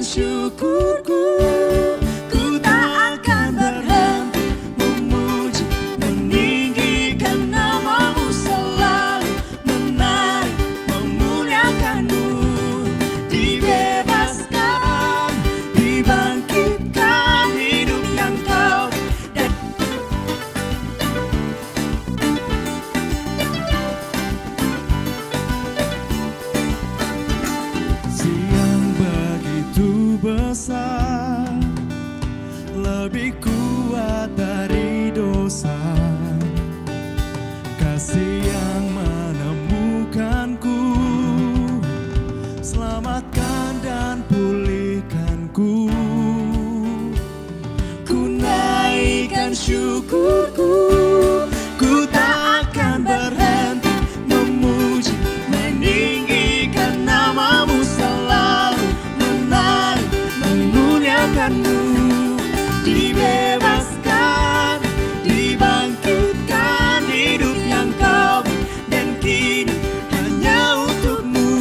syukurku. Ku tak akan berhenti memuji, meninggikan namamu selalu, menari, memuliakanmu. Dibebaskan, dibangkitkan hidup yang kau dan siang begitu besar, lebih kuat dari dosa. Kasih yang menemukanku, selamatkan dan pulihkanku. Ku naikkan syukurku, ku tak akan berhenti memuji, meninggikan namamu selalu, menari, memuliakanmu. Dibebaskan, dibangkitkan hidup yang kau beri, dan kini hanya untukmu.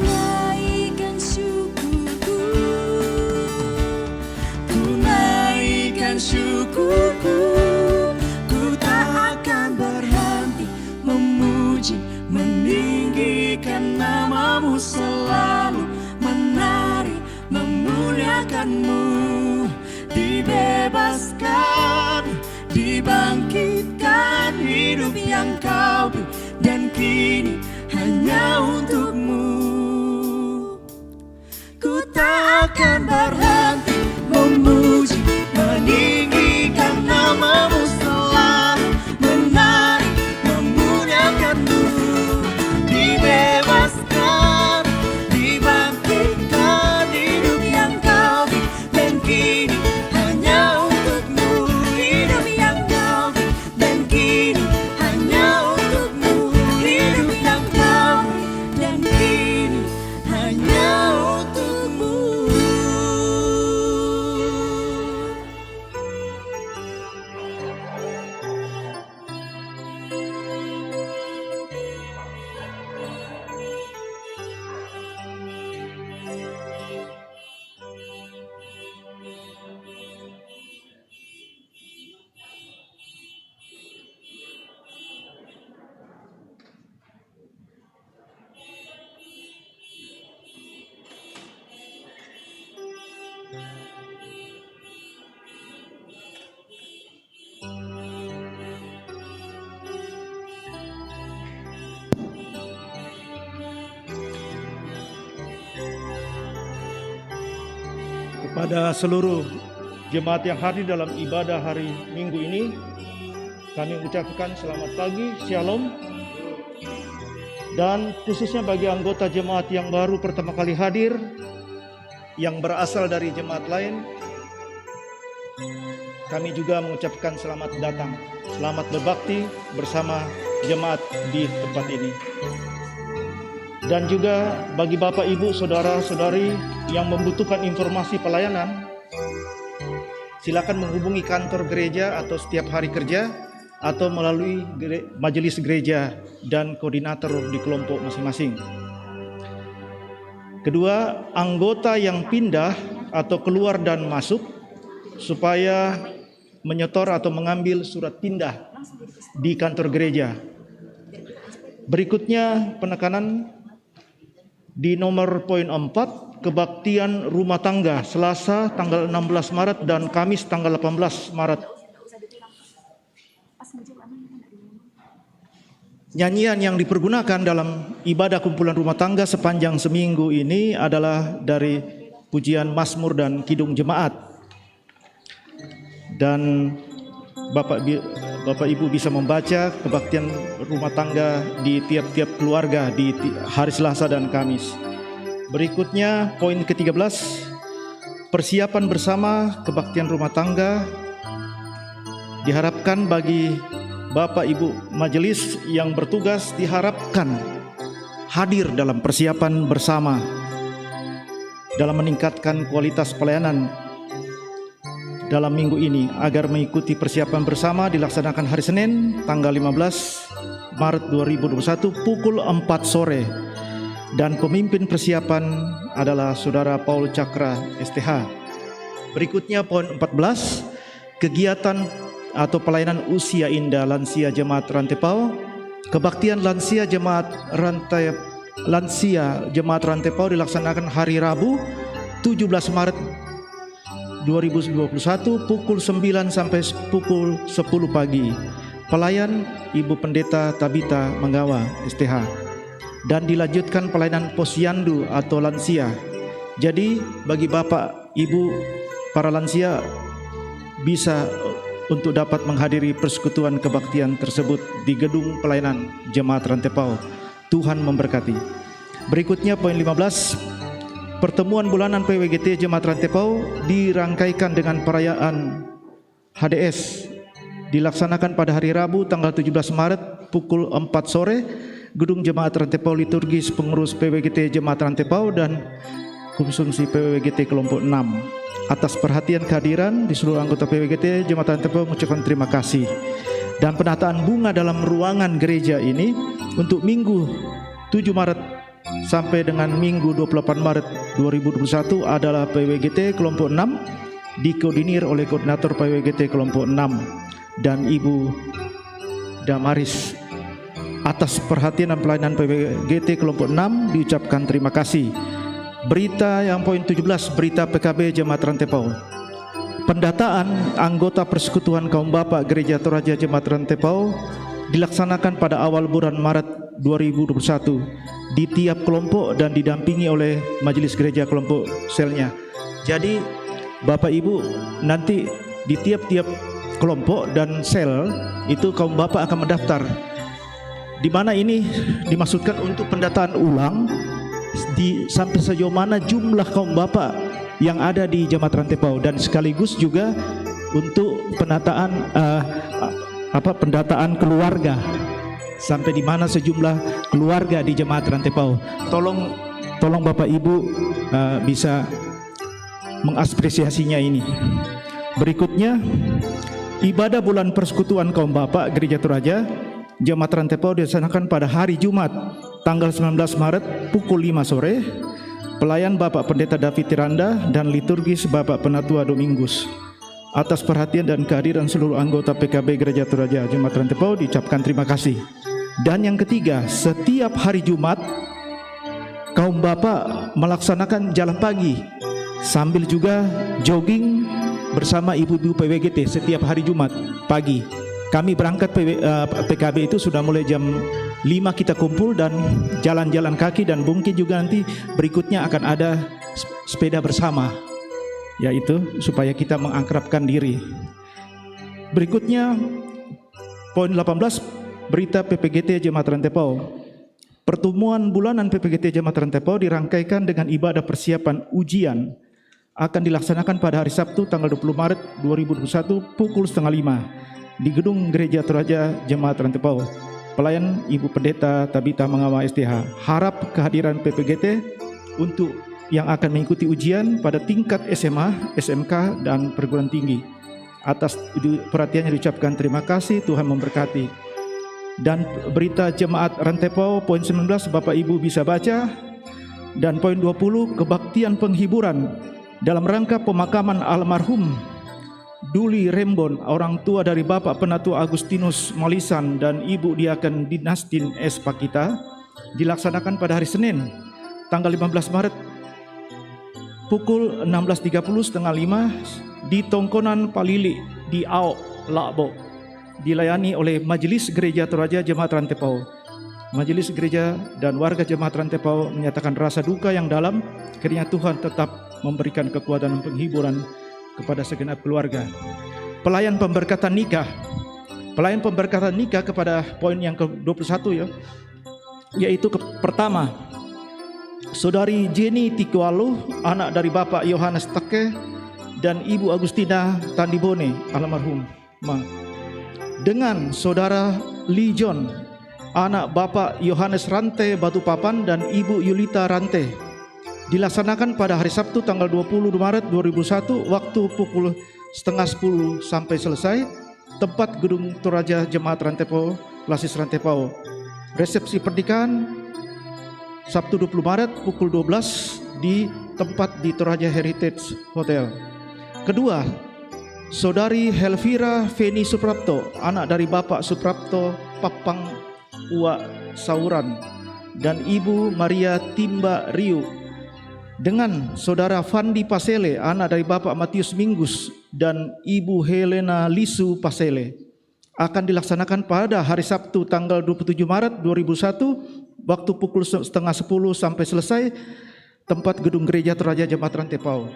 Naikkan syukurku, ku naikkan syukurku. Ku tak akan berhenti memuji, meninggikan namamu selalu, menari, memuliakanmu. Dibebaskan, dibangkitkan hidup yang kau beri, dan kini hanya untukmu. Ku tak akan berhenti memuji, meninggikan namamu selalu, menari, memuliakanmu. Dibebaskan, dibangkitkan hidup yang kau beri, dan kini hanya untukmu. Hidup yang kau beri, dan kini hanya untukmu. Hidup yang kau beri, dan kini hanya untukmu. Kepada seluruh jemaat yang hadir dalam ibadah hari Minggu ini, kami ucapkan selamat pagi, shalom. Dan khususnya bagi anggota jemaat yang baru pertama kali hadir, yang berasal dari jemaat lain, kami juga mengucapkan selamat datang, selamat berbakti bersama jemaat di tempat ini. Dan juga bagi Bapak, Ibu, Saudara-saudari yang membutuhkan informasi pelayanan, silakan menghubungi kantor gereja atau setiap hari kerja, atau melalui majelis gereja dan koordinator di kelompok masing-masing. Kedua, anggota yang pindah atau keluar dan masuk, supaya menyetor atau mengambil surat pindah di kantor gereja. Berikutnya penekanan di nomor poin 4, kebaktian rumah tangga Selasa tanggal 16 Maret dan Kamis tanggal 18 Maret. Nyanyian yang dipergunakan dalam ibadah kumpulan rumah tangga sepanjang seminggu ini adalah dari pujian Mazmur dan Kidung Jemaat. Dan Bapak Ibu bisa membaca kebaktian rumah tangga di tiap-tiap keluarga di hari Selasa dan Kamis. Berikutnya poin ke-13, persiapan bersama kebaktian rumah tangga. Diharapkan bagi Bapak Ibu majelis yang bertugas, diharapkan hadir dalam persiapan bersama dalam meningkatkan kualitas pelayanan dalam minggu ini agar mengikuti persiapan bersama dilaksanakan hari Senin tanggal 15 Maret 2021 pukul 4 sore, dan pemimpin persiapan adalah Saudara Paul Cakra STH. Berikutnya poin 14, kegiatan atau pelayanan usia indah lansia Jemaat Rantepau. Kebaktian lansia Jemaat Rantepau dilaksanakan hari Rabu 17 Maret 2021 pukul 9 sampai pukul 10 pagi. Pelayan Ibu Pendeta Tabita Manggawa STH. Dan dilanjutkan pelayanan posyandu atau lansia. Jadi bagi Bapak, Ibu, para lansia bisa untuk dapat menghadiri persekutuan kebaktian tersebut di gedung pelayanan Jemaat Rantepau. Tuhan memberkati. Berikutnya poin 15, pertemuan bulanan PWGT Jemaat Rantepau dirangkaikan dengan perayaan HDS, dilaksanakan pada hari Rabu tanggal 17 Maret pukul 4 sore, gedung Jemaat Rantepau liturgis pengurus PWGT Jemaat Rantepau dan konsumsi PWGT kelompok 6. Atas perhatian kehadiran di seluruh anggota PWGT Jemaat Rantepau mengucapkan terima kasih. Dan penataan bunga dalam ruangan gereja ini untuk minggu 7 Maret sampai dengan minggu 28 Maret 2021 adalah PWGT kelompok 6 dikoordinir oleh koordinator PWGT kelompok 6 dan Ibu Damaris. Atas perhatian dan pelayanan PWGT kelompok 6 diucapkan terima kasih. Berita yang poin 17, berita PKB Jemaat Rantepau. Pendataan anggota Persekutuan Kaum Bapak Gereja Toraja Jemaat Rantepau dilaksanakan pada awal bulan Maret 2021 di tiap kelompok dan didampingi oleh Majelis Gereja kelompok selnya. Jadi Bapak Ibu nanti di tiap-tiap kelompok dan sel itu kaum bapak akan mendaftar, di mana ini dimaksudkan untuk pendataan ulang sampai sejauh mana jumlah kaum bapak yang ada di Jemaat Rantepau, dan sekaligus juga untuk pendataan keluarga sampai di mana sejumlah keluarga di Jemaat Rantepau. Tolong Bapak Ibu bisa mengapresiasinya ini. Berikutnya ibadah bulan persekutuan kaum bapak Gereja Toraja Jemaat Rantepau dilaksanakan pada hari Jumat tanggal 19 Maret pukul 5 sore. Pelayan Bapak Pendeta David Tiranda dan liturgis Bapak Penatua Domingus. Atas perhatian dan kehadiran seluruh anggota PKB Gereja Toraja Jemaat Rantepau diucapkan terima kasih. Dan yang ketiga, setiap hari Jumat kaum bapak melaksanakan jalan pagi sambil juga jogging bersama ibu-ibu PWGT setiap hari Jumat pagi. Kami berangkat PKB itu sudah mulai jam 5 kita kumpul dan jalan-jalan kaki, dan mungkin juga nanti berikutnya akan ada sepeda bersama, yaitu supaya kita mengakrabkan diri. Berikutnya poin 18, berita PPGT Jemaat Rantepau. Pertemuan bulanan PPGT Jemaat Rantepau dirangkaikan dengan ibadah persiapan ujian akan dilaksanakan pada hari Sabtu tanggal 20 Maret 2021 pukul 4:30 di gedung Gereja Toraja Jemaat Rantepau. Pelayan Ibu Pendeta Tabita Manggawa STH. Harap kehadiran PPGT untuk yang akan mengikuti ujian pada tingkat SMA, SMK dan perguruan tinggi. Atas perhatiannya diucapkan terima kasih, Tuhan memberkati. Dan berita Jemaat Rantepau poin 19 Bapak Ibu bisa baca. Dan poin 20 kebaktian penghiburan dalam rangka pemakaman almarhum Duli Rembon, orang tua dari Bapak Penatua Agustinus Malisan dan Ibu Diaken Dinastin S. Pakita, dilaksanakan pada hari Senin tanggal 15 Maret pukul 16.30 setengah 5 di Tongkonan Palili di Ao Lakbo, dilayani oleh Majelis Gereja Toraja Jemaat Rantepau. Majelis Gereja dan warga Jemaat Rantepau menyatakan rasa duka yang dalam, kiranya Tuhan tetap memberikan kekuatan dan penghiburan kepada segenap keluarga. Pelayan pemberkatan nikah. Pelayan pemberkatan nikah kepada poin yang ke-21 ya. Yaitu pertama, Saudari Jenny Tikualu, anak dari Bapak Yohanes Teke dan Ibu Agustina Tandibone almarhum, dengan Saudara Lee John anak Bapak Yohanes Rante Batupapan dan Ibu Yulita Rante. Dilaksanakan pada hari Sabtu tanggal 20 Maret 2001 waktu pukul setengah 10 sampai selesai. Tempat Gedung Toraja Jemaat Rantepao, Klasis Rantepao. Resepsi pernikahan Sabtu 20 Maret pukul 12 di tempat di Toraja Heritage Hotel. Kedua, Saudari Helvira Feni Suprapto, anak dari Bapak Suprapto Papang Uwa Sauran dan Ibu Maria Timba Riu, dengan Saudara Fandi Pasele, anak dari Bapak Matius Minggus dan Ibu Helena Lisu Pasele, akan dilaksanakan pada hari Sabtu tanggal 27 Maret 2001 waktu pukul setengah 10 sampai selesai. Tempat Gedung Gereja Toraja Jemaat Rantepao,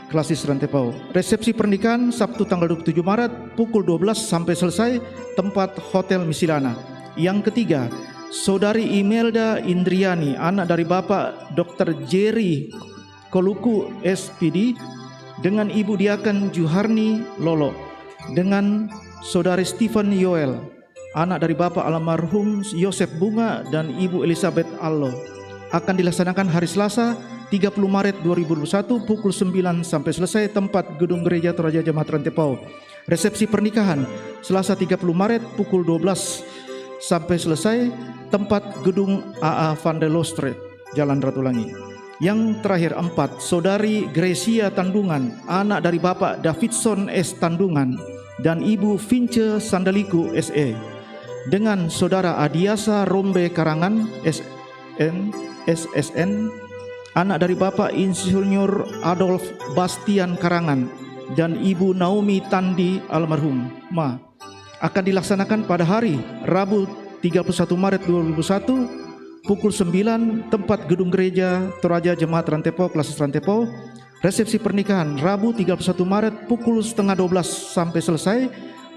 Klasis Rantepao. Resepsi pernikahan Sabtu tanggal 27 Maret pukul 12 sampai selesai. Tempat Hotel Misilana. Yang ketiga, Saudari Imelda Indriani, anak dari Bapak Dr. Jerry Koluku SPD, dengan Ibu Diaken Juharni Lolo, dengan Saudari Stephen Yoel, anak dari Bapak almarhum Yosef Bunga dan Ibu Elizabeth Allo, akan dilaksanakan hari Selasa 30 Maret 2021 pukul 9 sampai selesai. Tempat Gedung Gereja Toraja Jemaat Rantepao. Resepsi pernikahan Selasa 30 Maret pukul 12 sampai selesai. Tempat Gedung AA Van der Lostre, Jalan Ratulangi. Yang terakhir 4, Saudari Grecia Tandungan, anak dari Bapak Davidson S. Tandungan dan Ibu Vince Sandaliku SE, dengan Saudara Adiasa Rombe Karangan SSN, anak dari Bapak Insinyur Adolf Bastian Karangan dan Ibu Naomi Tandi almarhum Ma, akan dilaksanakan pada hari Rabu 31 Maret 2001 pukul 9. Tempat Gedung Gereja Toraja Jemaat Rantepao, Klasis Rantepao. Resepsi pernikahan Rabu 31 Maret pukul setengah 12 sampai selesai.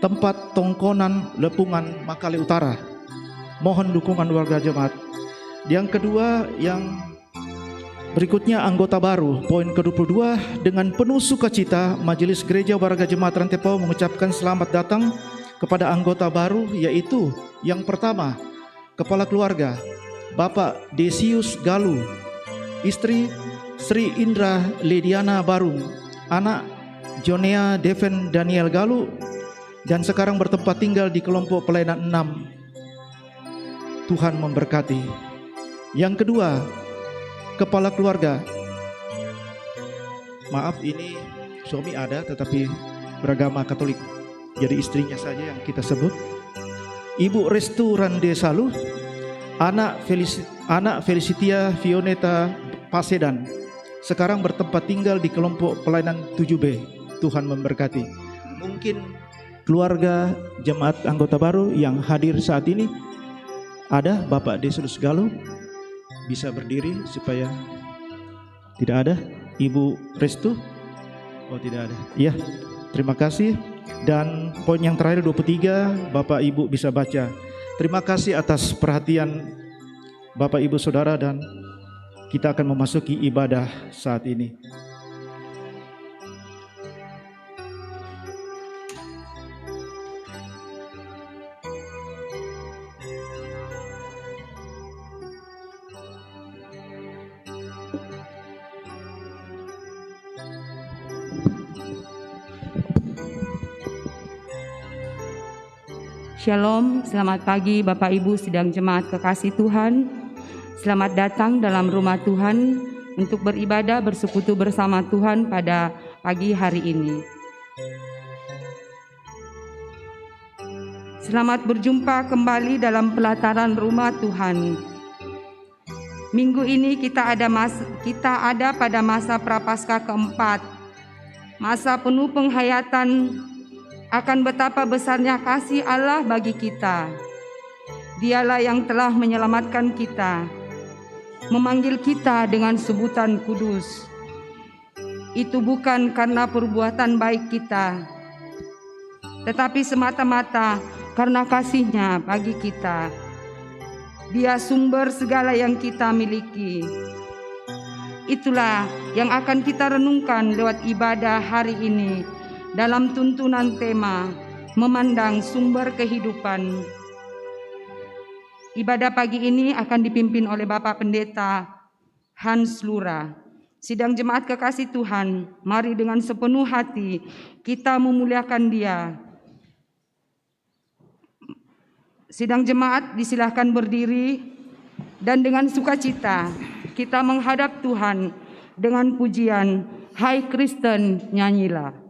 Tempat Tongkonan Lepungan Makale Utara. Mohon dukungan warga jemaat. Yang kedua, yang berikutnya anggota baru. Poin ke-22, dengan penuh sukacita Majelis Gereja Warga Jemaat Rantepao mengucapkan selamat datang kepada anggota baru, yaitu yang pertama, Kepala Keluarga Bapak Desius Galuh, istri Sri Indra Lediana Barung, anak Jonea Deven Daniel Galuh, dan sekarang bertempat tinggal di kelompok pelayanan 6. Tuhan memberkati. Yang kedua, Kepala Keluarga, maaf ini suami ada tetapi beragama Katolik, jadi istrinya saja yang kita sebut. Ibu Restu Rande Saluh, anak Felicitia Fioneta Pasedan, sekarang bertempat tinggal di kelompok pelayanan 7B. Tuhan memberkati. Mungkin keluarga jemaat anggota baru yang hadir saat ini ada. Bapak Desius Galuh bisa berdiri supaya tidak ada. Ibu Restu, oh tidak ada. Iya, terima kasih. Dan poin yang terakhir 23, Bapak Ibu bisa baca. Terima kasih atas perhatian Bapak Ibu Saudara, dan kita akan memasuki ibadah saat ini. Shalom, selamat pagi Bapak Ibu sidang jemaat kekasih Tuhan. Selamat datang dalam rumah Tuhan untuk beribadah bersekutu bersama Tuhan pada pagi hari ini. Selamat berjumpa kembali dalam pelataran rumah Tuhan. Minggu ini kita ada pada masa Prapaskah keempat, masa penuh penghayatan akan betapa besarnya kasih Allah bagi kita. Dialah yang telah menyelamatkan kita, memanggil kita dengan sebutan kudus. Itu bukan karena perbuatan baik kita, tetapi semata-mata karena kasih-Nya bagi kita. Dia sumber segala yang kita miliki. Itulah yang akan kita renungkan lewat ibadah hari ini dalam tuntunan tema memandang sumber kehidupan. Ibadah pagi ini akan dipimpin oleh Bapak Pendeta Hans Lura. Sidang jemaat kekasih Tuhan, mari dengan sepenuh hati kita memuliakan Dia. Sidang jemaat disilahkan berdiri dan dengan sukacita kita menghadap Tuhan dengan pujian Hai Kristen nyanyilah.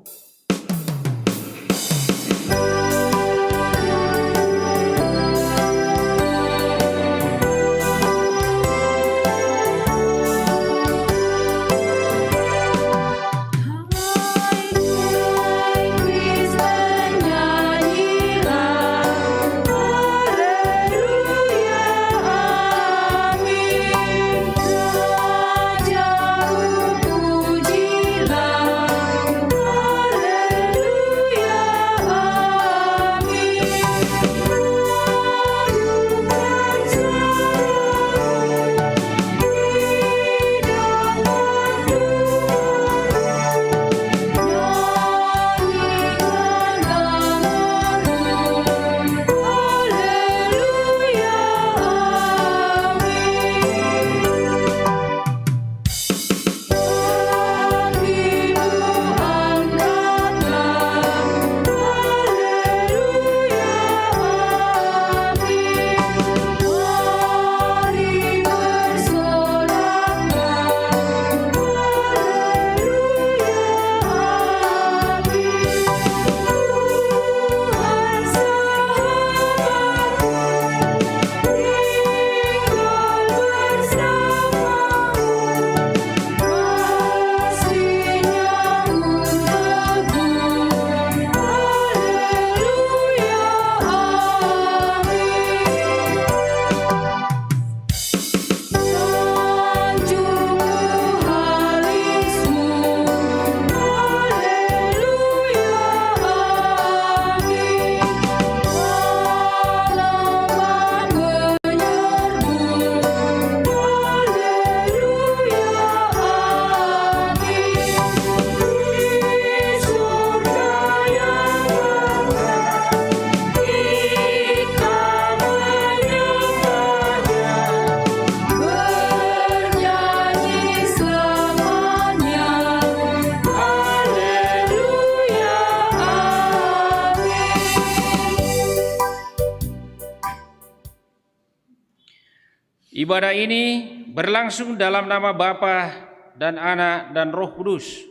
Ibadah ini berlangsung dalam nama Bapa dan Anak dan Roh Kudus.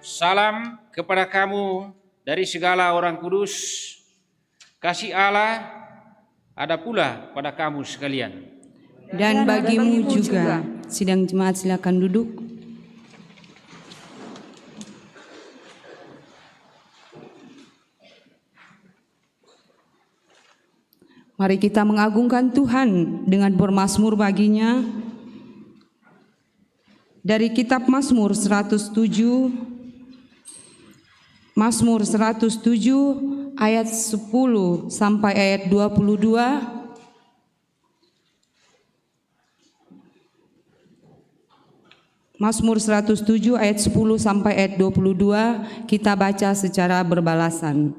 Salam kepada kamu dari segala orang kudus. Kasih Allah ada pula pada kamu sekalian. Dan bagimu juga. Sidang jemaat silakan duduk. Mari kita mengagungkan Tuhan dengan bermazmur baginya. Dari kitab Mazmur 107, Mazmur 107 ayat 10 sampai ayat 22. Mazmur 107 ayat 10 sampai ayat 22 kita baca secara berbalasan.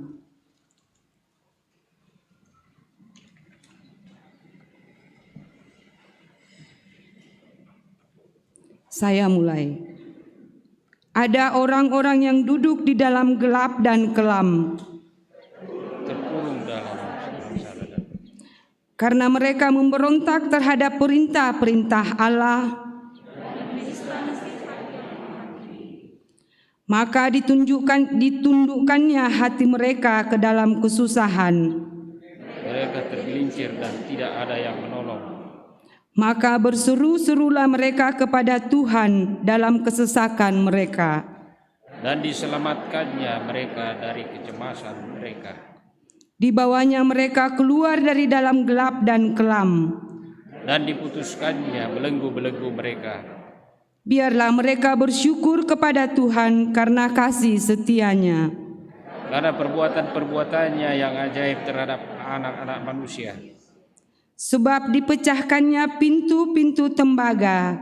Saya mulai. Ada orang-orang yang duduk di dalam gelap dan kelam, Terkurung dalam karena mereka memberontak terhadap perintah-perintah Allah. Maka ditundukkannya hati mereka ke dalam kesusahan. mereka tergelincir dan tidak ada yang menolong. Maka berseru-serulah mereka kepada Tuhan dalam kesesakan mereka. Dan diselamatkannya mereka dari kecemasan mereka. Dibawanya mereka keluar dari dalam gelap dan kelam. Dan diputuskannya belenggu-belenggu mereka. Biarlah mereka bersyukur kepada Tuhan karena kasih setianya. karena perbuatan-perbuatannya yang ajaib terhadap anak-anak manusia. Sebab dipecahkannya pintu-pintu tembaga,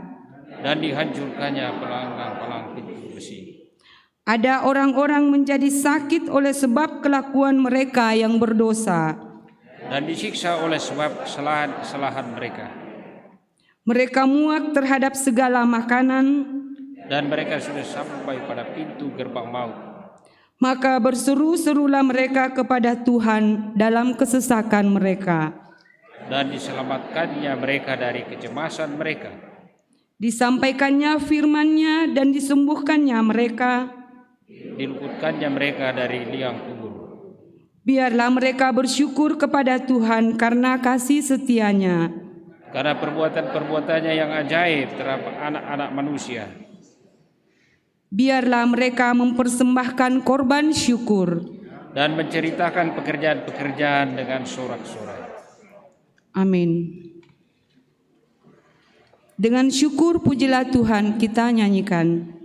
dan dihancurkannya palang-palang pintu besi. ada orang-orang menjadi sakit oleh sebab kelakuan mereka yang berdosa. Dan disiksa oleh sebab kesalahan-kesalahan mereka. Mereka muak terhadap segala makanan, Dan mereka sudah sampai pada pintu gerbang maut. maka berseru-serulah mereka kepada Tuhan dalam kesesakan mereka. Dan diselamatkannya mereka dari kecemasan mereka. Disampaikannya firman-Nya dan disembuhkannya mereka. Diluputkannya mereka dari liang kubur. Biarlah mereka bersyukur kepada Tuhan karena kasih setia-Nya. Karena perbuatan-perbuatannya yang ajaib terhadap anak-anak manusia. Biarlah mereka mempersembahkan korban syukur. Dan menceritakan pekerjaan-pekerjaan dengan sorak-sorai. Amin. Dengan syukur pujilah Tuhan, kita nyanyikan.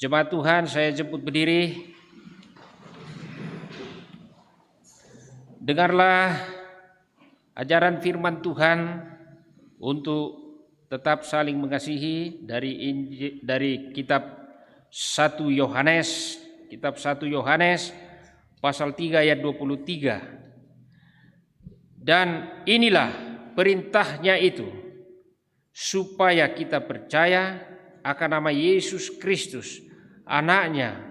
Jemaat Tuhan, saya jemput berdiri. Dengarlah ajaran firman Tuhan untuk tetap saling mengasihi dari kitab 1 Yohanes, pasal 3 ayat 23. Dan inilah perintahnya itu, supaya kita percaya akan nama Yesus Kristus, Anaknya,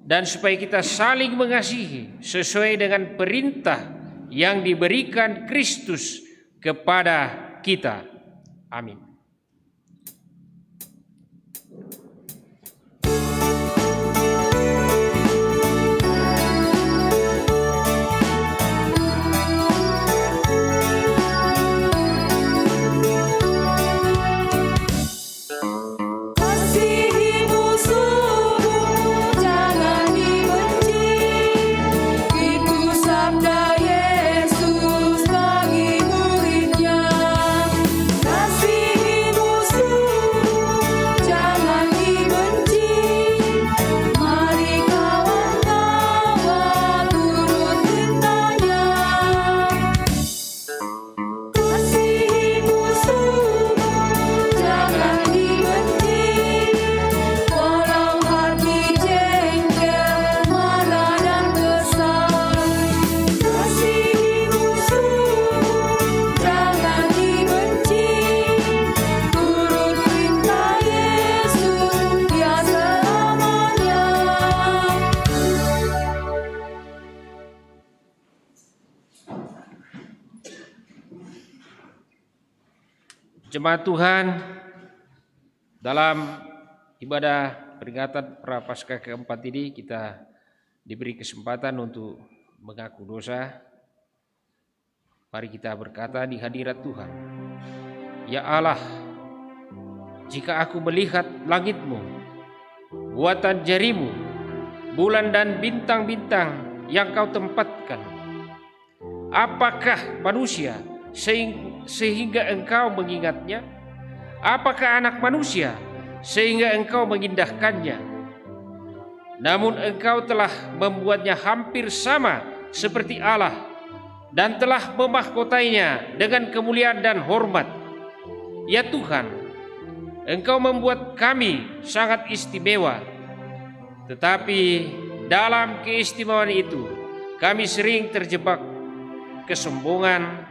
dan supaya kita saling mengasihi sesuai dengan perintah yang diberikan Kristus kepada kita. Amin. Jemaat Tuhan, dalam ibadah peringatan Prapaskah keempat ini kita diberi kesempatan untuk mengaku dosa. Mari kita berkata di hadirat Tuhan. Ya Allah, jika aku melihat langit-Mu, buatan jarimu, bulan dan bintang-bintang yang Kau tempatkan, apakah manusia sehingga Engkau mengingatnya? Apakah anak manusia sehingga Engkau mengindahkannya? Namun Engkau telah membuatnya hampir sama seperti Allah, dan telah memahkotainya dengan kemuliaan dan hormat. Ya Tuhan, Engkau membuat kami sangat istimewa, tetapi dalam keistimewaan itu kami sering terjebak kesombongan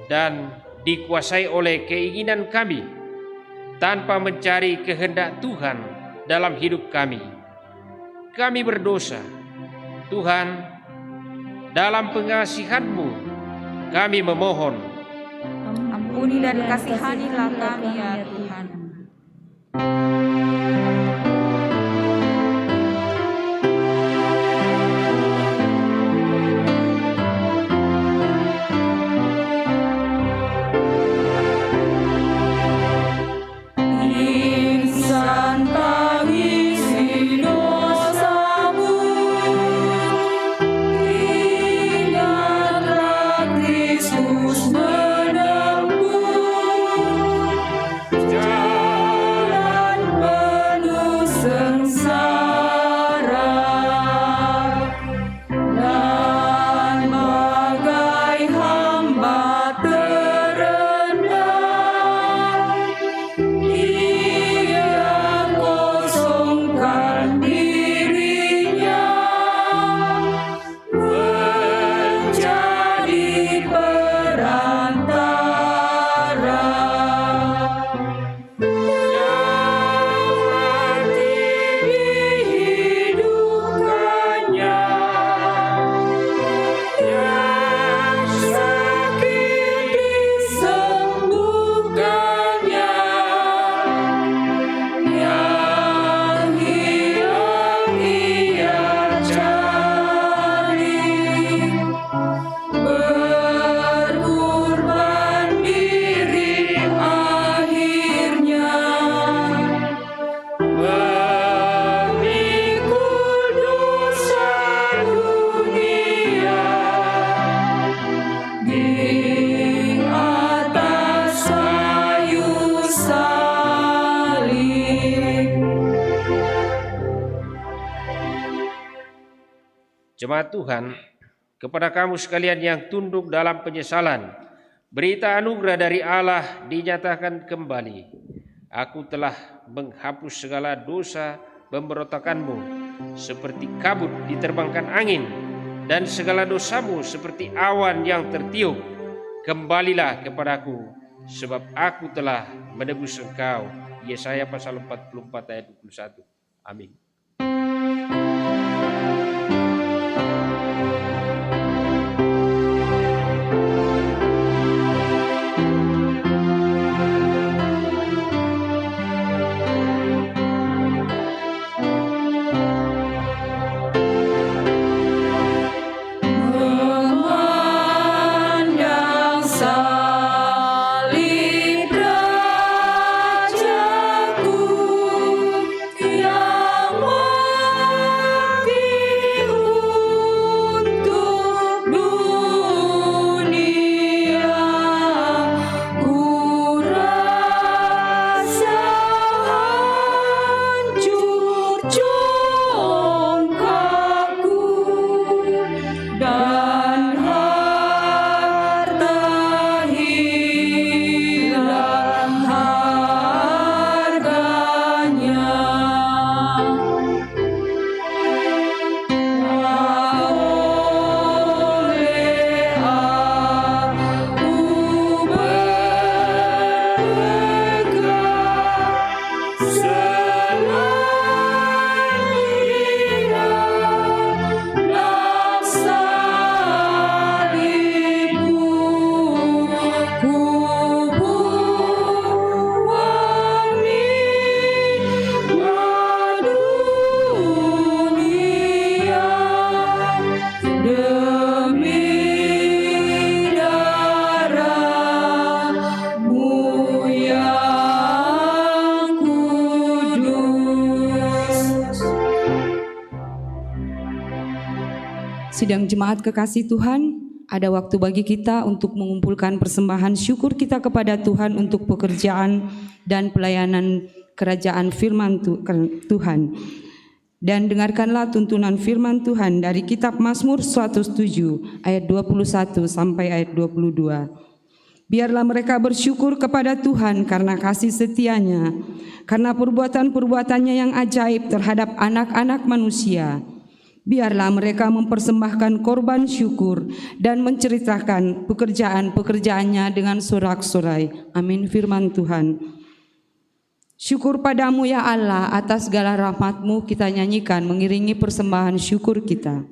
dan dikuasai oleh keinginan kami tanpa mencari kehendak Tuhan dalam hidup kami. Kami berdosa, Tuhan. Dalam pengasihan-Mu kami memohon, ampuni dan kasihanilah kami ya Tuhan. Insan tangisi dosamu, ingatlah Kristus menempuh jalan penuh sengsara, dan bagai hamba terendah ia kosongkan dirinya menjadi perantara yang mati dihidupkannya, yang sakit disembuhkannya, yang hilang ia cari, berkorban diri akhirnya, memikul dosa dunia di atas kayu salib. Jemaat Tuhan, kepada kamu sekalian yang tunduk dalam penyesalan, berita anugerah dari Allah dinyatakan kembali. Aku telah menghapus segala dosa pemberontakanmu seperti kabut diterbangkan angin, dan segala dosamu seperti awan yang tertiup. Kembalilah kepadaku, sebab aku telah menebus engkau. Yesaya pasal 44 ayat 21. Amin. Memandang salib Rajaku yang mati untuk dunia, ku rasa hancur congkakku, dan harta hilang harganya. Oleh aku berpegang selain dalam salibmu, ku buang nikmat dunia demi darahmu yang kudus. Sidang jemaat kekasih Tuhan, ada waktu bagi kita untuk mengumpulkan persembahan syukur kita kepada Tuhan untuk pekerjaan dan pelayanan kerajaan firman Tuhan. Dan dengarkanlah tuntunan firman Tuhan dari kitab Mazmur 107 ayat 21 sampai ayat 22. Biarlah mereka bersyukur kepada Tuhan karena kasih setianya, karena perbuatan-perbuatannya yang ajaib terhadap anak-anak manusia. Biarlah mereka mempersembahkan korban syukur dan menceritakan pekerjaan-pekerjaannya dengan sorak-sorai. Amin firman Tuhan. Syukur padamu ya Allah, atas segala rahmat-Mu kita nyanyikan mengiringi persembahan syukur kita.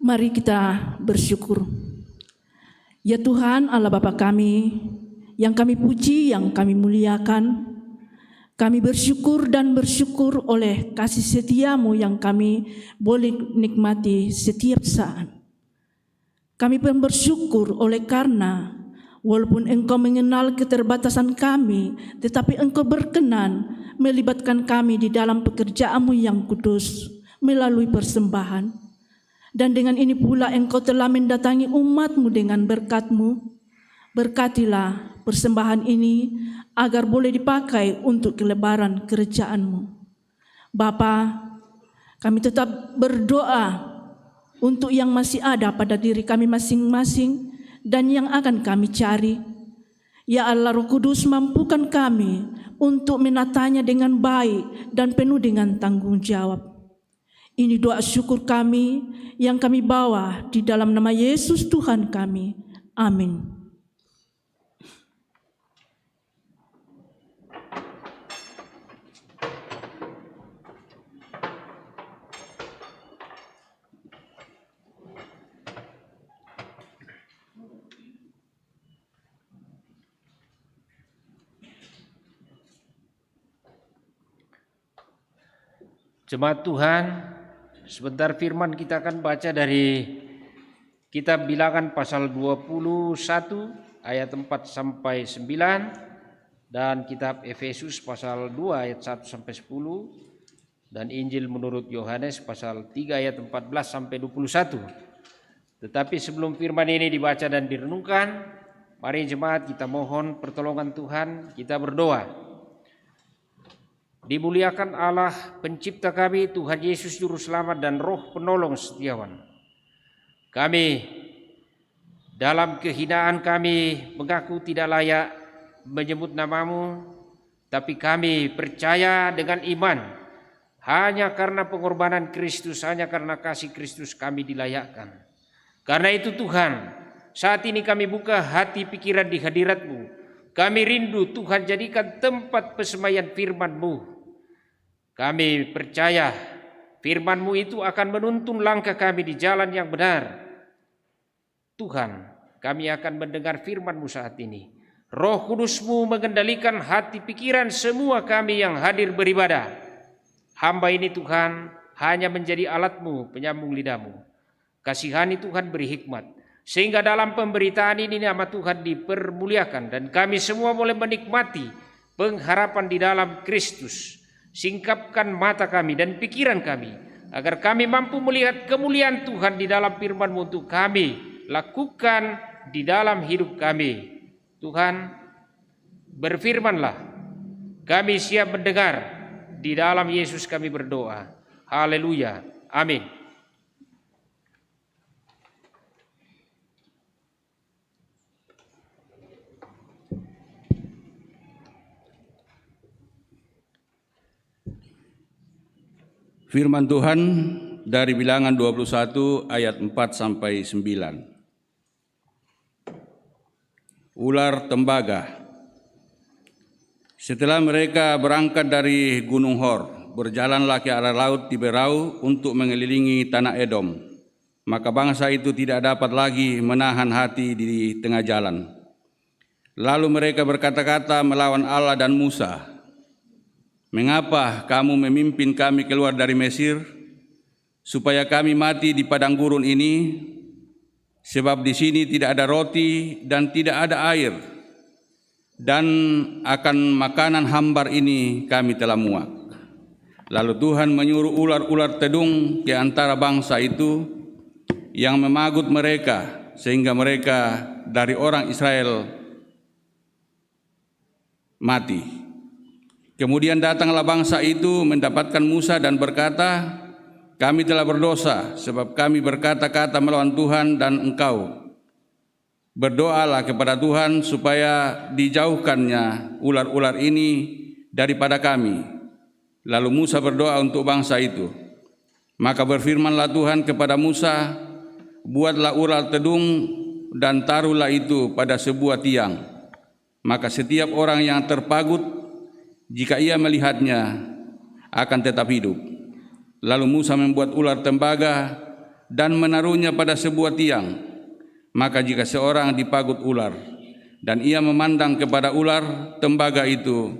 Mari kita bersyukur. Ya Tuhan Allah Bapa kami, yang kami puji, yang kami muliakan, kami bersyukur dan bersyukur oleh kasih setiamu yang kami boleh nikmati setiap saat. Kami pun bersyukur oleh karena walaupun Engkau mengenal keterbatasan kami, tetapi Engkau berkenan melibatkan kami di dalam pekerjaan-Mu yang kudus melalui persembahan. Dan dengan ini pula Engkau telah mendatangi umat-Mu dengan berkat-Mu. Berkatilah persembahan ini agar boleh dipakai untuk kelebaran kerajaan-Mu. Bapa, kami tetap berdoa untuk yang masih ada pada diri kami masing-masing dan yang akan kami cari. Ya Allah, Roh Kudus, mampukan kami untuk menatanya dengan baik dan penuh dengan tanggung jawab. Ini doa syukur kami yang kami bawa di dalam nama Yesus Tuhan kami. Amin. Jemaat Tuhan, sebentar firman kita akan baca dari kitab Bilangan pasal 21 ayat 4 sampai 9 dan kitab Efesus pasal 2 ayat 1 sampai 10 dan Injil menurut Yohanes pasal 3 ayat 14 sampai 21. Tetapi sebelum firman ini dibaca dan direnungkan, mari jemaat kita mohon pertolongan Tuhan, kita berdoa. Dimuliakan Allah pencipta kami, Tuhan Yesus Juru Selamat dan Roh Penolong setiawan. Kami dalam kehinaan kami mengaku tidak layak menyebut nama-Mu, tapi kami percaya dengan iman. Hanya karena pengorbanan Kristus, hanya karena kasih Kristus kami dilayakkan. Karena itu Tuhan, saat ini kami buka hati pikiran di hadirat-Mu. Kami rindu Tuhan jadikan tempat persemaian firman-Mu. Kami percaya firman-Mu itu akan menuntun langkah kami di jalan yang benar. Tuhan, kami akan mendengar firman-Mu saat ini. Roh Kudus-Mu mengendalikan hati pikiran semua kami yang hadir beribadah. Hamba ini Tuhan hanya menjadi alat-Mu, penyambung lidah-Mu. Kasihani Tuhan, beri hikmat, sehingga dalam pemberitaan ini nama Tuhan dipermuliakan dan kami semua boleh menikmati pengharapan di dalam Kristus. Singkapkan mata kami dan pikiran kami, agar kami mampu melihat kemuliaan Tuhan di dalam firman-Mu untuk kami lakukan di dalam hidup kami. Tuhan, berfirmanlah, kami siap mendengar. Di dalam Yesus kami berdoa. Haleluya. Amin. Firman Tuhan dari Bilangan 21 ayat 4 sampai 9. Ular tembaga. Setelah mereka berangkat dari Gunung Hor, berjalanlah ke arah laut Tiberau untuk mengelilingi tanah Edom. Maka bangsa itu tidak dapat lagi menahan hati di tengah jalan. Lalu mereka berkata-kata melawan Allah dan Musa, "Mengapa kamu memimpin kami keluar dari Mesir, supaya kami mati di padang gurun ini? Sebab di sini tidak ada roti dan tidak ada air, dan akan makanan hambar ini kami telah muak." Lalu Tuhan menyuruh ular-ular tedung ke antara bangsa itu yang memagut mereka, sehingga mereka dari orang Israel mati. Kemudian datanglah bangsa itu mendapatkan Musa dan berkata, "Kami telah berdosa sebab kami berkata-kata melawan Tuhan dan engkau. Berdoalah kepada Tuhan supaya dijauhkannya ular-ular ini daripada kami." Lalu Musa berdoa untuk bangsa itu. Maka berfirmanlah Tuhan kepada Musa, "Buatlah ular tedung dan taruhlah itu pada sebuah tiang. Maka setiap orang yang terpagut, jika ia melihatnya, akan tetap hidup." Lalu Musa membuat ular tembaga dan menaruhnya pada sebuah tiang. Maka jika seorang dipagut ular dan ia memandang kepada ular tembaga itu,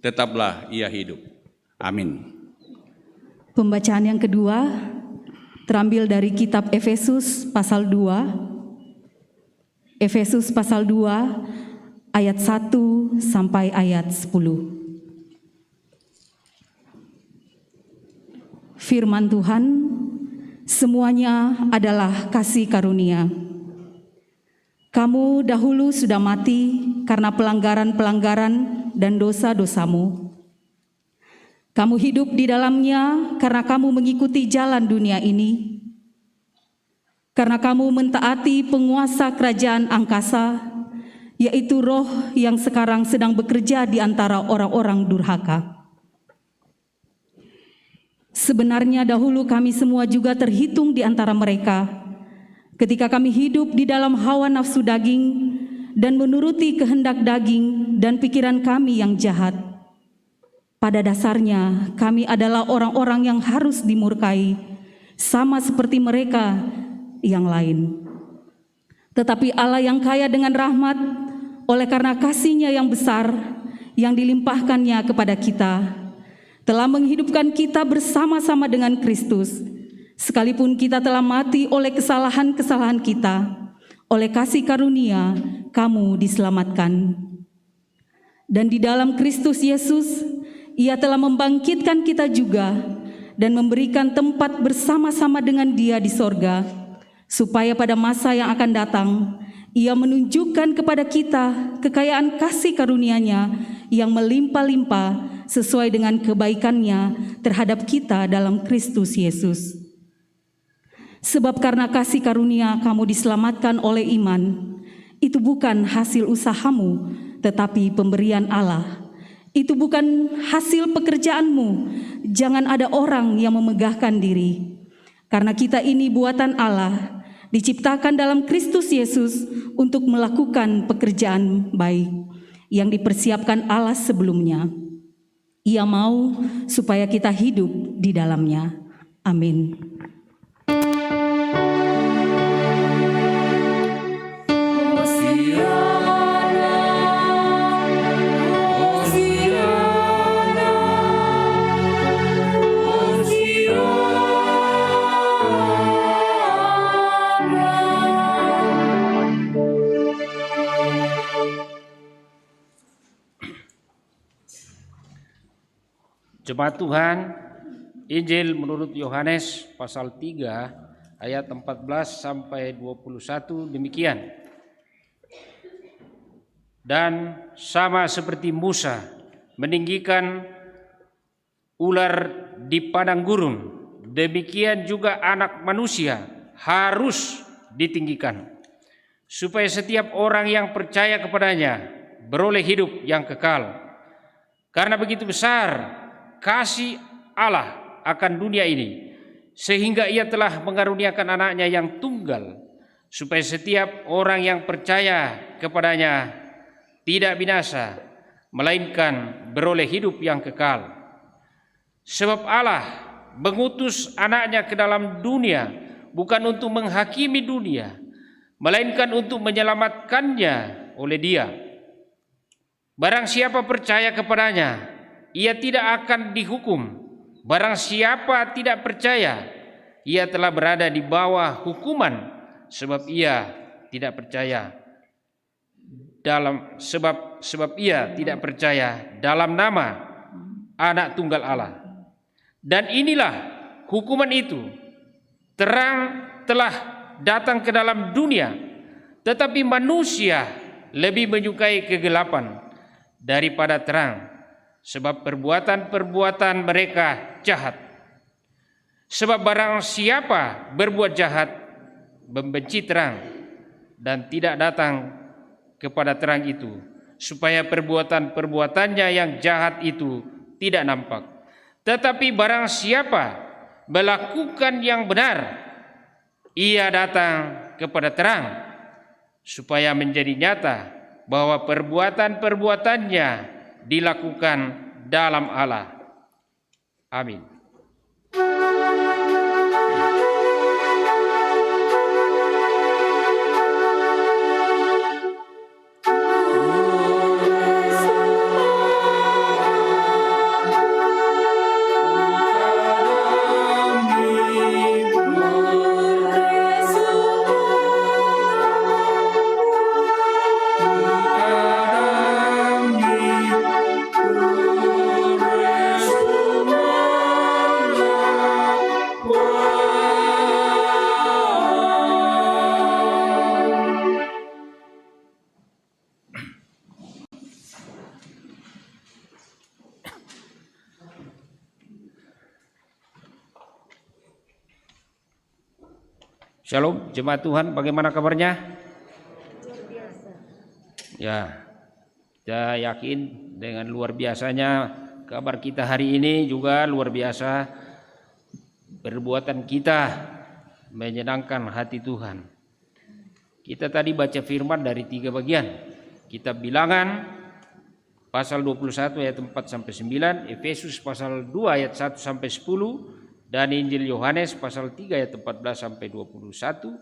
tetaplah ia hidup. Amin. Pembacaan yang kedua terambil dari kitab Efesus pasal 2 Efesus pasal 2 ayat 1 sampai ayat 10. Firman Tuhan, semuanya adalah kasih karunia. Kamu dahulu sudah mati karena pelanggaran-pelanggaran dan dosa-dosamu. Kamu hidup di dalamnya karena kamu mengikuti jalan dunia ini. Karena kamu mentaati penguasa kerajaan angkasa, yaitu roh yang sekarang sedang bekerja di antara orang-orang durhaka. Sebenarnya dahulu kami semua juga terhitung di antara mereka, ketika kami hidup di dalam hawa nafsu daging dan menuruti kehendak daging dan pikiran kami yang jahat. Pada dasarnya kami adalah orang-orang yang harus dimurkai, sama seperti mereka yang lain. Tetapi Allah yang kaya dengan rahmat, oleh karena kasih-Nya yang besar yang dilimpahkannya kepada kita, telah menghidupkan kita bersama-sama dengan Kristus. Sekalipun kita telah mati oleh kesalahan-kesalahan kita, oleh kasih karunia kamu diselamatkan. Dan di dalam Kristus Yesus, Ia telah membangkitkan kita juga dan memberikan tempat bersama-sama dengan Dia di sorga, supaya pada masa yang akan datang, Ia menunjukkan kepada kita kekayaan kasih karunia-Nya yang melimpah-limpah sesuai dengan kebaikan-Nya terhadap kita dalam Kristus Yesus. Sebab karena kasih karunia kamu diselamatkan oleh iman, itu bukan hasil usahamu, tetapi pemberian Allah. Itu bukan hasil pekerjaanmu, jangan ada orang yang memegahkan diri. Karena kita ini buatan Allah, diciptakan dalam Kristus Yesus untuk melakukan pekerjaan baik yang dipersiapkan Allah sebelumnya. Ia mau supaya kita hidup di dalamnya. Amin. Jemaat Tuhan, Injil menurut Yohanes pasal 3 ayat 14 sampai 21 demikian. Dan sama seperti Musa meninggikan ular di padang gurun, demikian juga Anak Manusia harus ditinggikan, supaya setiap orang yang percaya kepadanya beroleh hidup yang kekal. Karena begitu besar kasih Allah akan dunia ini, sehingga Ia telah mengaruniakan anaknya yang tunggal, supaya setiap orang yang percaya kepadanya tidak binasa, melainkan beroleh hidup yang kekal. Sebab Allah mengutus anaknya ke dalam dunia, bukan untuk menghakimi dunia, melainkan untuk menyelamatkannya oleh Dia. Barang siapa percaya kepadanya, ia tidak akan dihukum. Barang siapa tidak percaya, ia telah berada di bawah hukuman, sebab ia tidak percaya dalam nama Anak Tunggal Allah. Dan inilah hukuman itu, terang telah datang ke dalam dunia, tetapi manusia lebih menyukai kegelapan daripada terang, sebab perbuatan-perbuatan mereka jahat. Sebab barang siapa berbuat jahat, membenci terang dan tidak datang kepada terang itu, supaya perbuatan-perbuatannya yang jahat itu tidak nampak. Tetapi barang siapa melakukan yang benar, ia datang kepada terang, supaya menjadi nyata bahwa perbuatan-perbuatannya dilakukan dalam Allah. Amin. Shalom, jemaat Tuhan, bagaimana kabarnya? Ya, saya yakin dengan luar biasanya kabar kita hari ini juga luar biasa. Perbuatan kita menyenangkan hati Tuhan. Kita tadi baca firman dari 3 bagian. Kitab Bilangan pasal 21 ayat 4 sampai 9, Efesus pasal 2 ayat 1 sampai 10, dan Injil Yohanes pasal 3 ayat 14 sampai 21.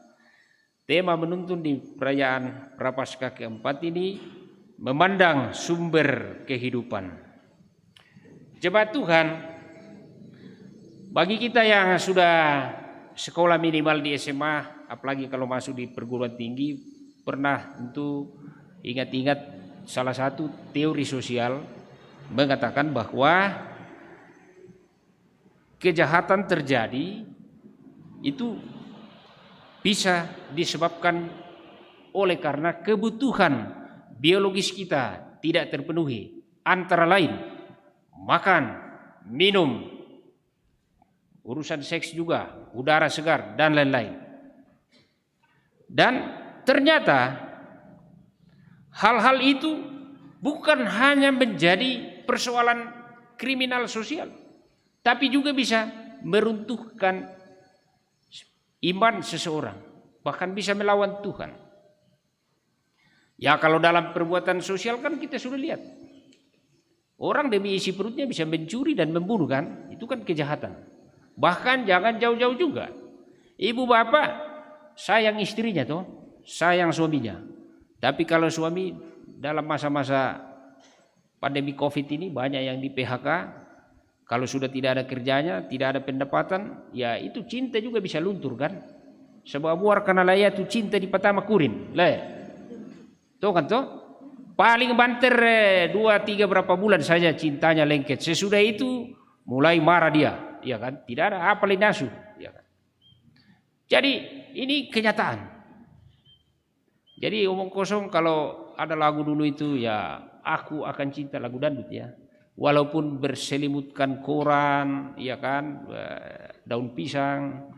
Tema menuntun di perayaan Prapaskah keempat ini memandang sumber kehidupan. Jemaat Tuhan, bagi kita yang sudah sekolah minimal di SMA, apalagi kalau masuk di perguruan tinggi, pernah tentu ingat-ingat salah satu teori sosial mengatakan bahwa kejahatan terjadi itu bisa disebabkan oleh karena kebutuhan biologis kita tidak terpenuhi, antara lain makan, minum, urusan seks juga, udara segar, dan lain-lain. Dan ternyata hal-hal itu bukan hanya menjadi persoalan kriminal sosial, tapi juga bisa meruntuhkan iman seseorang, bahkan bisa melawan Tuhan. Ya, kalau dalam perbuatan sosial kan kita sudah lihat, orang demi isi perutnya bisa mencuri dan membunuh, kan? Itu kan kejahatan. Bahkan jangan jauh-jauh juga, ibu bapak sayang istrinya toh, sayang suaminya. Tapi kalau suami dalam masa-masa pandemi COVID ini banyak yang di PHK, kalau sudah tidak ada kerjanya, tidak ada pendapatan, ya itu cinta juga bisa luntur, kan? Sebab buar karena laya itu cinta di pertama kurin, tuh kan tuh, paling banter 2-3 berapa bulan saja cintanya lengket. Sesudah itu mulai marah dia, ya kan? Tidak ada apa nafsu, ya kan? Jadi ini kenyataan. Jadi omong kosong kalau ada lagu dulu itu ya, aku akan cinta, lagu dangdut ya. Walaupun berselimutkan koran, ya kan, daun pisang,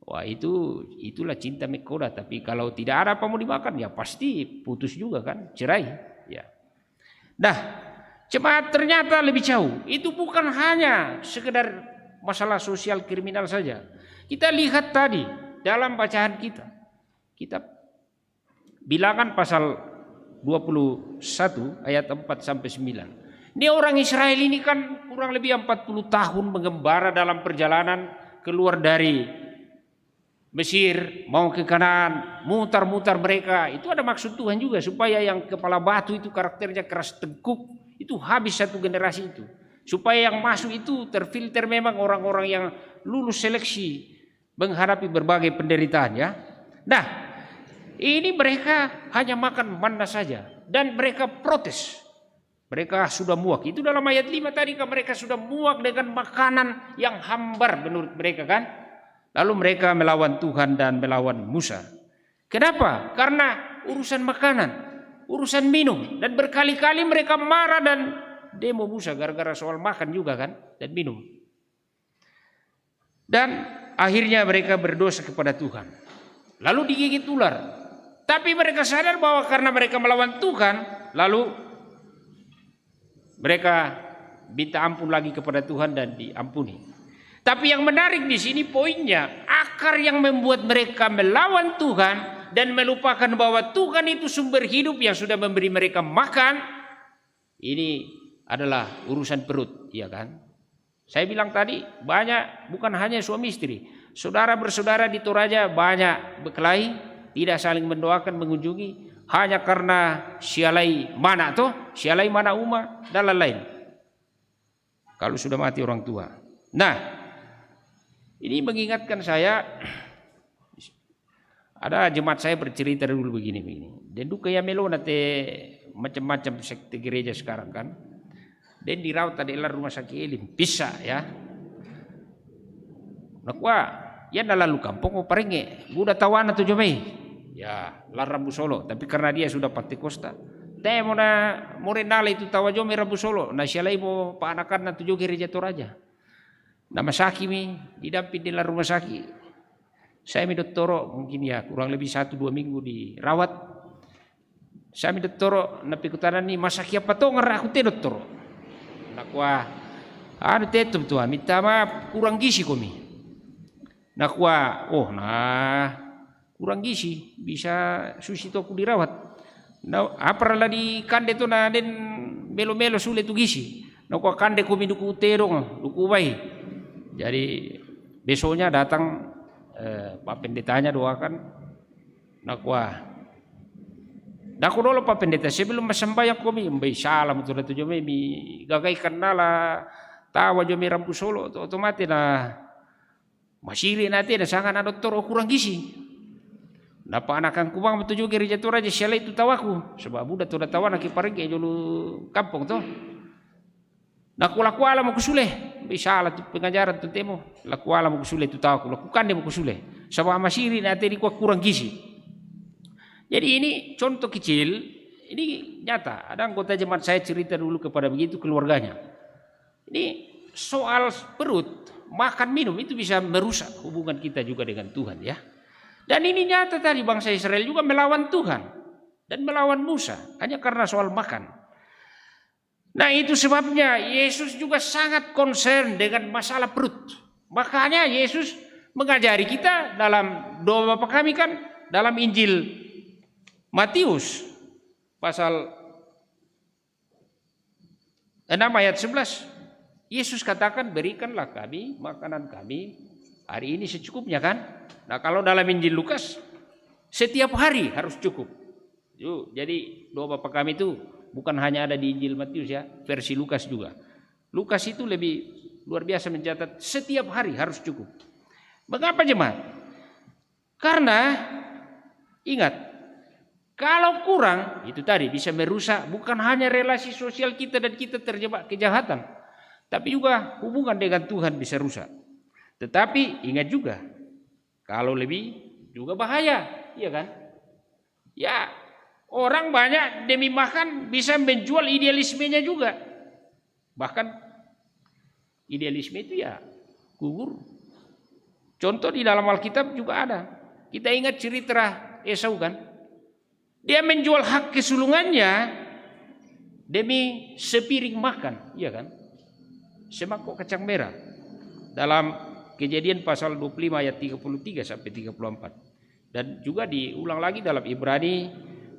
wah itulah cinta menggoda. Tapi kalau tidak ada apa mau dimakan, ya pasti putus juga, kan, cerai. Ya. Nah, jemaat ternyata lebih jauh. Itu bukan hanya sekedar masalah sosial kriminal saja. Kita lihat tadi dalam bacaan kita, kitab Bilangan pasal 21 ayat 4 sampai 9. Ini orang Israel ini kan kurang lebih 40 tahun mengembara dalam perjalanan keluar dari Mesir mau ke Kanaan, mutar-mutar mereka. Itu ada maksud Tuhan juga supaya yang kepala batu itu karakternya keras teguk, itu habis satu generasi itu. Supaya yang masuk itu terfilter memang orang-orang yang lulus seleksi menghadapi berbagai penderitaan, ya. Nah, ini mereka hanya makan manna saja dan mereka protes. Mereka sudah muak. Itu dalam ayat 5 tadi kan, mereka sudah muak dengan makanan yang hambar menurut mereka, kan. Lalu mereka melawan Tuhan dan melawan Musa. Kenapa? Karena urusan makanan, urusan minum, dan berkali-kali mereka marah dan demo Musa gara-gara soal makan juga, kan, dan minum. Dan akhirnya mereka berdosa kepada Tuhan. Lalu digigit ular. Tapi mereka sadar bahwa karena mereka melawan Tuhan, lalu mereka minta ampun lagi kepada Tuhan dan diampuni. Tapi yang menarik di sini poinnya, akar yang membuat mereka melawan Tuhan dan melupakan bahwa Tuhan itu sumber hidup yang sudah memberi mereka makan, ini adalah urusan perut, ya kan? Saya bilang tadi banyak, bukan hanya suami istri, saudara bersaudara di Toraja banyak berkelahi, tidak saling mendoakan, mengunjungi, hanya karena sialai mana toh, sialai mana Uma dan lain-lain. Kalau sudah mati orang tua. Nah, ini mengingatkan saya, ada jemaat saya bercerita dulu begini. Dan duka ya melo nate macam-macam sekte gereja sekarang, kan. Dan dirawat adalah rumah sakit Elim, bisa ya. Nakwa, ya lalu kampung o parenge, buda tawana tu jomai. Ya, Rabu Solo, tapi karena dia sudah Pantekosta. Temo na morenale itu tawajomi Rabu Solo, na sialai mo paanakan na tujuh gereja Toraja. Nama sakit mi, didamping di rumah sakit. Saya doktoro mungkin ya kurang lebih 1-2 minggu dirawat. Saya doktoro napi kutanan ni masak apa to ngar aku te doktoro. Nakwa ada tetep tuh minta maaf kurang gizi komi. Nakwa kurang gizi bisa susi to aku dirawat. Nah, aparala di kande to na den melo-melo sulit tu gizi. Nakwa kande komi duku terong duku bai. Jadi besoknya datang Pak Pendetanya doakan, nakwa. Naku dulu Pak Pendeta sebelum sembahyang kami membayi salam tu tu jome mi gagai kenala tawa jome rampu solo otomatis na masiri nanti na sangat na dokter kurang gizi. Napa anakan kubang betul juga gereja tu raja siala itu tawaku sebab budak tu tawa nak pergi dulu kampung tu. Naku laku alam aku suleh. Salah tu pengajaran tu temo. Laku alam aku suleh tu tahu aku lakukan dia aku suleh. Sebab masiri nanti di kurang gizi. Jadi ini contoh kecil, ini nyata. Ada anggota jemaat saya cerita dulu kepada begitu keluarganya. Ini soal perut, makan minum itu bisa merusak hubungan kita juga dengan Tuhan ya. Dan ini nyata tadi bangsa Israel juga melawan Tuhan dan melawan Musa hanya karena soal makan. Nah itu sebabnya Yesus juga sangat concern dengan masalah perut. Makanya Yesus mengajari kita dalam doa Bapa kami kan dalam Injil Matius pasal 6 ayat 11. Yesus katakan berikanlah kami makanan kami hari ini secukupnya kan. Nah kalau dalam Injil Lukas setiap hari harus cukup. Jadi doa Bapa kami itu bukan hanya ada di Injil Matius ya, versi Lukas juga. Lukas itu lebih luar biasa mencatat setiap hari harus cukup. Mengapa jemaat? Karena ingat, kalau kurang itu tadi bisa merusak bukan hanya relasi sosial kita dan kita terjebak kejahatan, tapi juga hubungan dengan Tuhan bisa rusak. Tetapi ingat juga, kalau lebih juga bahaya, iya kan? Ya, orang banyak demi makan bisa menjual idealismenya juga. Bahkan idealisme itu ya gugur. Contoh di dalam Alkitab juga ada. Kita ingat cerita Esau kan. Dia menjual hak kesulungannya demi sepiring makan. Iya kan. Semangkok kacang merah. Dalam Kejadian pasal 25 ayat 33 sampai 34. Dan juga diulang lagi dalam Ibrani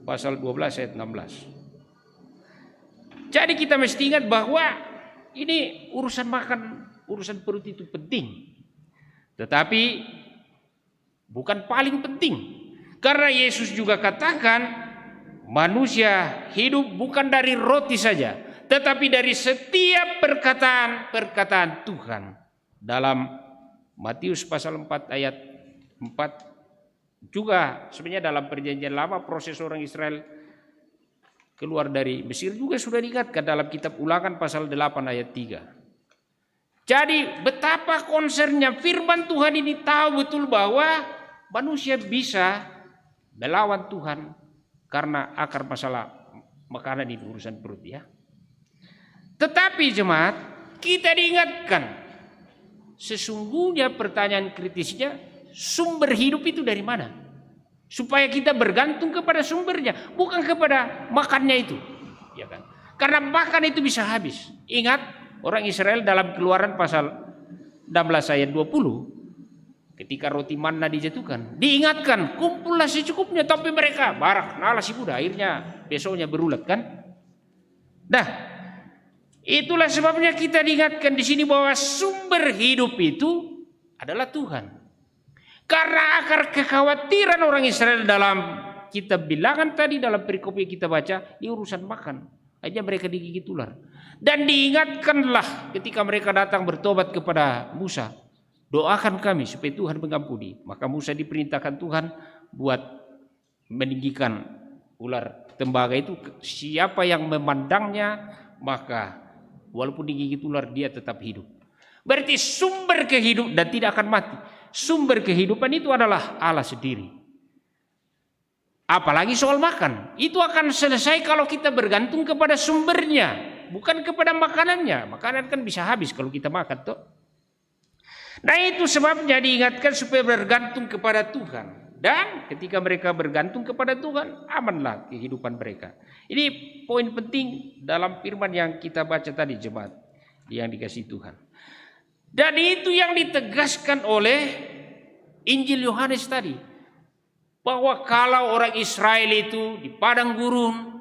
pasal 12 ayat 16. Jadi kita mesti ingat bahwa ini urusan makan, urusan perut itu penting. Tetapi bukan paling penting. Karena Yesus juga katakan manusia hidup bukan dari roti saja, tetapi dari setiap perkataan Tuhan. Dalam Matius pasal 4 ayat 4 juga sebenarnya dalam perjanjian lama proses orang Israel keluar dari Mesir juga sudah diingatkan dalam kitab Ulangan pasal 8 ayat 3. Jadi betapa concernnya firman Tuhan ini tahu betul bahwa manusia bisa melawan Tuhan karena akar masalah makanan ini urusan perut ya. Tetapi jemaat kita diingatkan sesungguhnya pertanyaan kritisnya sumber hidup itu dari mana? Supaya kita bergantung kepada sumbernya, bukan kepada makannya itu. Ya kan? Karena makan itu bisa habis. Ingat orang Israel dalam Keluaran pasal 16 ayat 20. Ketika roti manna dijatuhkan, diingatkan kumpullah secukupnya, tapi mereka barak nala si Buddha, akhirnya besoknya berulat kan. Nah, itulah sebabnya kita diingatkan di sini bahwa sumber hidup itu adalah Tuhan. Karena akar kekhawatiran orang Israel dalam kitab Bilangan tadi dalam perikop yang kita baca di urusan makan, hanya mereka digigit ular. Dan diingatkanlah ketika mereka datang bertobat kepada Musa, doakan kami supaya Tuhan mengampuni. Maka Musa diperintahkan Tuhan buat meninggikan ular tembaga itu. Siapa yang memandangnya maka walaupun digigit ular dia tetap hidup. Berarti sumber kehidupan dan tidak akan mati. Sumber kehidupan itu adalah Allah sendiri. Apalagi soal makan, itu akan selesai kalau kita bergantung kepada sumbernya, bukan kepada makanannya. Makanan kan bisa habis kalau kita makan toh. Nah itu sebabnya diingatkan supaya bergantung kepada Tuhan. Dan ketika mereka bergantung kepada Tuhan, amanlah kehidupan mereka. Ini poin penting dalam firman yang kita baca tadi, jemaat yang dikasihi Tuhan. Dan itu yang ditegaskan oleh Injil Yohanes tadi. Bahwa kalau orang Israel itu di padang gurun,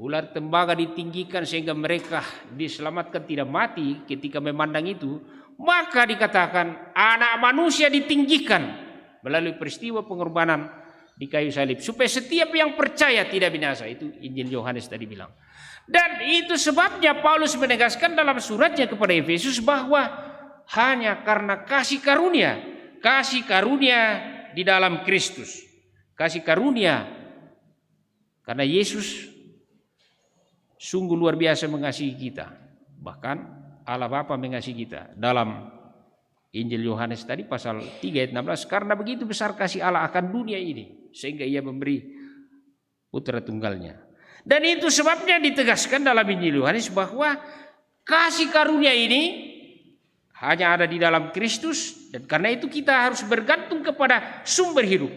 ular tembaga ditinggikan sehingga mereka diselamatkan tidak mati ketika memandang itu, maka dikatakan anak manusia ditinggikan melalui peristiwa pengorbanan di kayu salib supaya setiap yang percaya tidak binasa. Itu Injil Yohanes tadi bilang. Dan itu sebabnya Paulus menegaskan dalam suratnya kepada Efesus bahwa hanya karena kasih karunia di dalam Kristus, kasih karunia karena Yesus sungguh luar biasa mengasihi kita. Bahkan Allah Bapa mengasihi kita. Dalam Injil Yohanes tadi pasal 3 ayat 16, karena begitu besar kasih Allah akan dunia ini sehingga ia memberi putra tunggalnya. Dan itu sebabnya ditegaskan dalam Injil Yohanes bahwa kasih karunia ini hanya ada di dalam Kristus, dan karena itu kita harus bergantung kepada sumber hidup.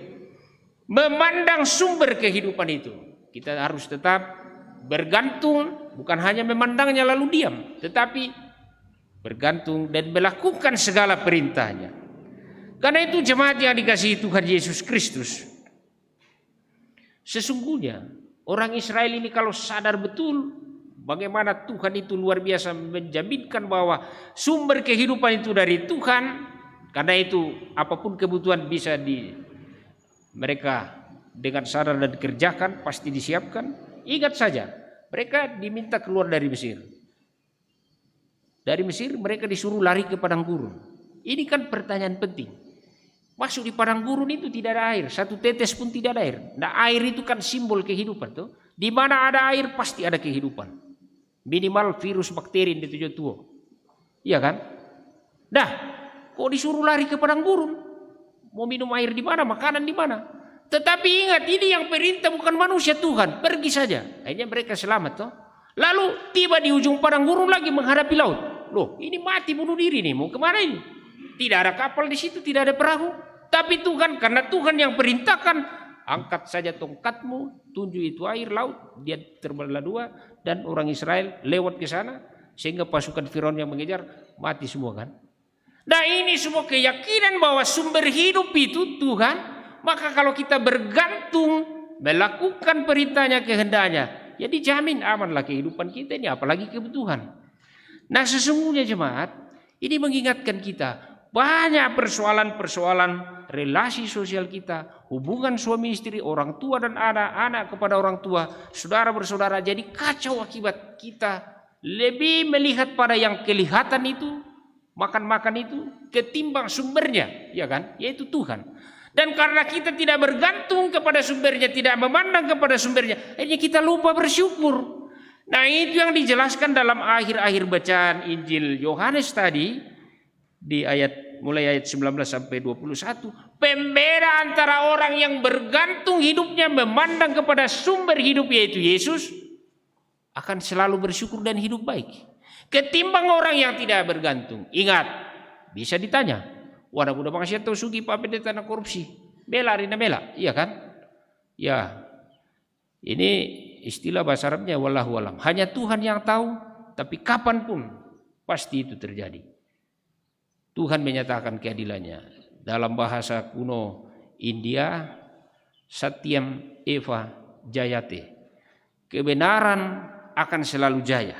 Memandang sumber kehidupan itu. Kita harus tetap bergantung, bukan hanya memandangnya lalu diam, tetapi bergantung dan melakukan segala perintahnya. Karena itu jemaat yang dikasihi Tuhan Yesus Kristus, sesungguhnya orang Israel ini kalau sadar betul bagaimana Tuhan itu luar biasa menjaminkan bahwa sumber kehidupan itu dari Tuhan, karena itu apapun kebutuhan bisa mereka dengan sadar dan dikerjakan, pasti disiapkan. Ingat saja, mereka diminta keluar dari Mesir. Dari Mesir mereka disuruh lari ke padang gurun. Ini kan pertanyaan penting. Masuk di padang gurun itu tidak ada air, satu tetes pun tidak ada air. Nah, air itu kan simbol kehidupan tuh. Di mana ada air pasti ada kehidupan. Minimal virus bakteri di tujuh tua. Iya kan? Nah, kok disuruh lari ke padang gurun? Mau minum air di mana? Makanan di mana? Tetapi ingat, ini yang perintah bukan manusia, Tuhan. Pergi saja. Akhirnya mereka selamat toh. Lalu tiba di ujung padang gurun lagi menghadapi laut. Loh, ini mati bunuh diri nih, mau kemana ini? Tidak ada kapal di situ, tidak ada perahu. Tapi Tuhan, karena Tuhan yang perintahkan, angkat saja tongkatmu, tunjuk itu air laut, dia terbelah dua, dan orang Israel lewat ke sana, sehingga pasukan Firaun yang mengejar mati semua kan. Nah ini semua keyakinan bahwa sumber hidup itu Tuhan, maka kalau kita bergantung melakukan perintahnya kehendaknya, ya dijamin amanlah kehidupan kita ini, apalagi kebutuhan. Nah sesungguhnya jemaat, ini mengingatkan kita banyak persoalan-persoalan relasi sosial kita, hubungan suami istri, orang tua dan anak, anak kepada orang tua, saudara bersaudara, jadi kacau akibat kita lebih melihat pada yang kelihatan itu, makan-makan itu, ketimbang sumbernya, ya kan, yaitu Tuhan. Dan karena kita tidak bergantung kepada sumbernya, tidak memandang kepada sumbernya, akhirnya kita lupa bersyukur. Nah itu yang dijelaskan dalam akhir-akhir bacaan Injil Yohanes tadi, di mulai ayat 19 sampai 21, pembeda antara orang yang bergantung hidupnya memandang kepada sumber hidup yaitu Yesus akan selalu bersyukur dan hidup baik, ketimbang orang yang tidak bergantung. Ingat, bisa ditanya, wadah budak bangsa tahu sugi pak pendeta tanah korupsi, bela rina bela, iya kan? Ya, ini istilah bahasa Arabnya wallahu alam. Hanya Tuhan yang tahu, tapi kapanpun pasti itu terjadi. Tuhan menyatakan keadilannya. Dalam bahasa kuno India, Satyam Eva Jayate. Kebenaran akan selalu jaya.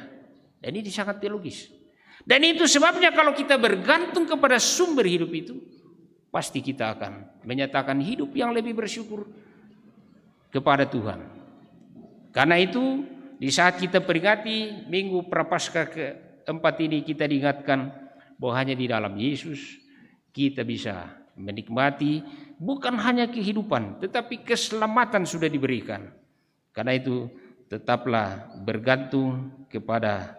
Dan ini sangat teologis. Dan itu sebabnya kalau kita bergantung kepada sumber hidup itu, pasti kita akan menyatakan hidup yang lebih bersyukur kepada Tuhan. Karena itu di saat kita peringati Minggu Prapaskah keempat ini, kita diingatkan bahwa hanya di dalam Yesus kita bisa menikmati bukan hanya kehidupan, tetapi keselamatan sudah diberikan. Karena itu tetaplah bergantung kepada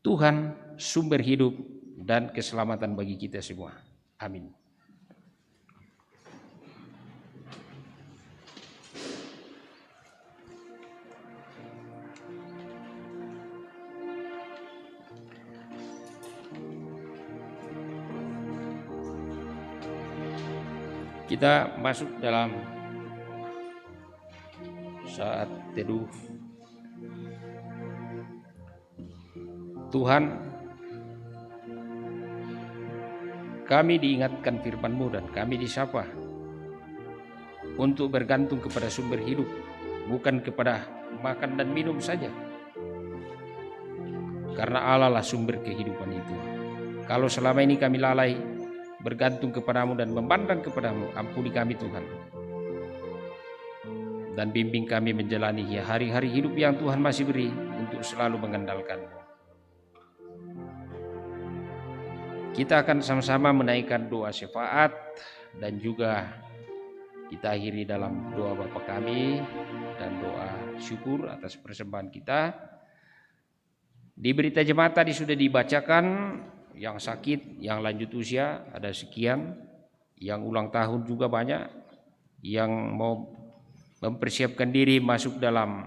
Tuhan, sumber hidup dan keselamatan bagi kita semua. Amin. Kita masuk dalam saat teduh. Tuhan, kami diingatkan firman-Mu dan kami disapa untuk bergantung kepada sumber hidup, bukan kepada makan dan minum saja. Karena Allah lah sumber kehidupan itu. Kalau selama ini kami lalai bergantung kepadamu dan memandang kepadamu, ampuni kami Tuhan. Dan bimbing kami menjalani hari-hari hidup yang Tuhan masih beri untuk selalu mengandalkan-Mu. Kita akan sama-sama menaikkan doa syafaat dan juga kita akhiri dalam doa Bapa kami dan doa syukur atas persembahan kita. Di berita jemaat tadi sudah dibacakan, yang sakit, yang lanjut usia ada sekian, yang ulang tahun juga banyak, yang mau mempersiapkan diri masuk dalam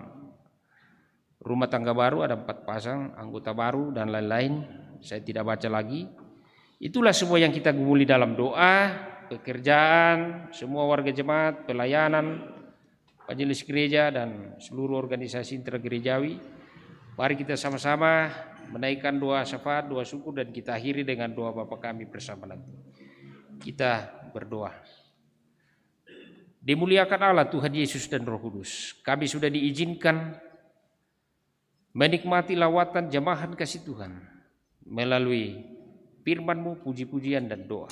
rumah tangga baru ada 4 pasang, anggota baru dan lain-lain. Saya tidak baca lagi. Itulah semua yang kita gumuli dalam doa, pekerjaan, semua warga jemaat, pelayanan, majelis gereja dan seluruh organisasi intergerejawi. Mari kita sama-sama menaikkan doa syafaat, doa syukur, dan kita akhiri dengan doa Bapa kami bersama nanti. Kita berdoa. Dimuliakan Allah Tuhan Yesus dan Roh Kudus. Kami sudah diizinkan menikmati lawatan jamahan kasih Tuhan melalui firman-Mu, puji-pujian dan doa.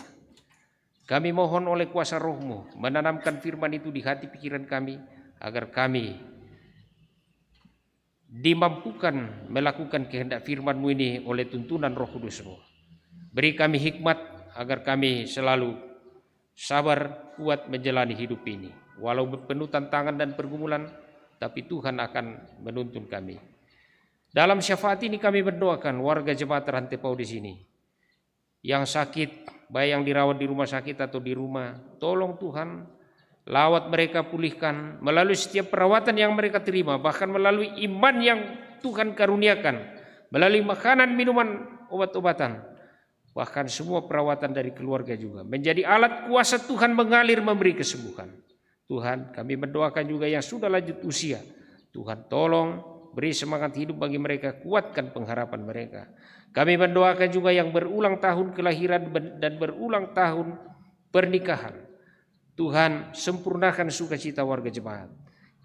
Kami mohon oleh kuasa Roh-Mu menanamkan firman itu di hati pikiran kami agar kami dimampukan melakukan kehendak firman-Mu ini oleh tuntunan Roh Kudus-Mu. Beri kami hikmat agar kami selalu sabar, kuat menjalani hidup ini. Walau penuh tantangan dan pergumulan, tapi Tuhan akan menuntun kami. Dalam syafaat ini kami berdoakan warga jemaat Rantepau di sini yang sakit, baik yang dirawat di rumah sakit atau di rumah. Tolong Tuhan, lawat mereka, pulihkan melalui setiap perawatan yang mereka terima, bahkan melalui iman yang Tuhan karuniakan, melalui makanan, minuman, obat-obatan, bahkan semua perawatan dari keluarga juga menjadi alat kuasa Tuhan mengalir memberi kesembuhan. Tuhan, kami mendoakan juga yang sudah lanjut usia. Tuhan tolong beri semangat hidup bagi mereka, kuatkan pengharapan mereka. Kami mendoakan juga yang berulang tahun kelahiran dan berulang tahun pernikahan. Tuhan sempurnakan sukacita warga jemaat.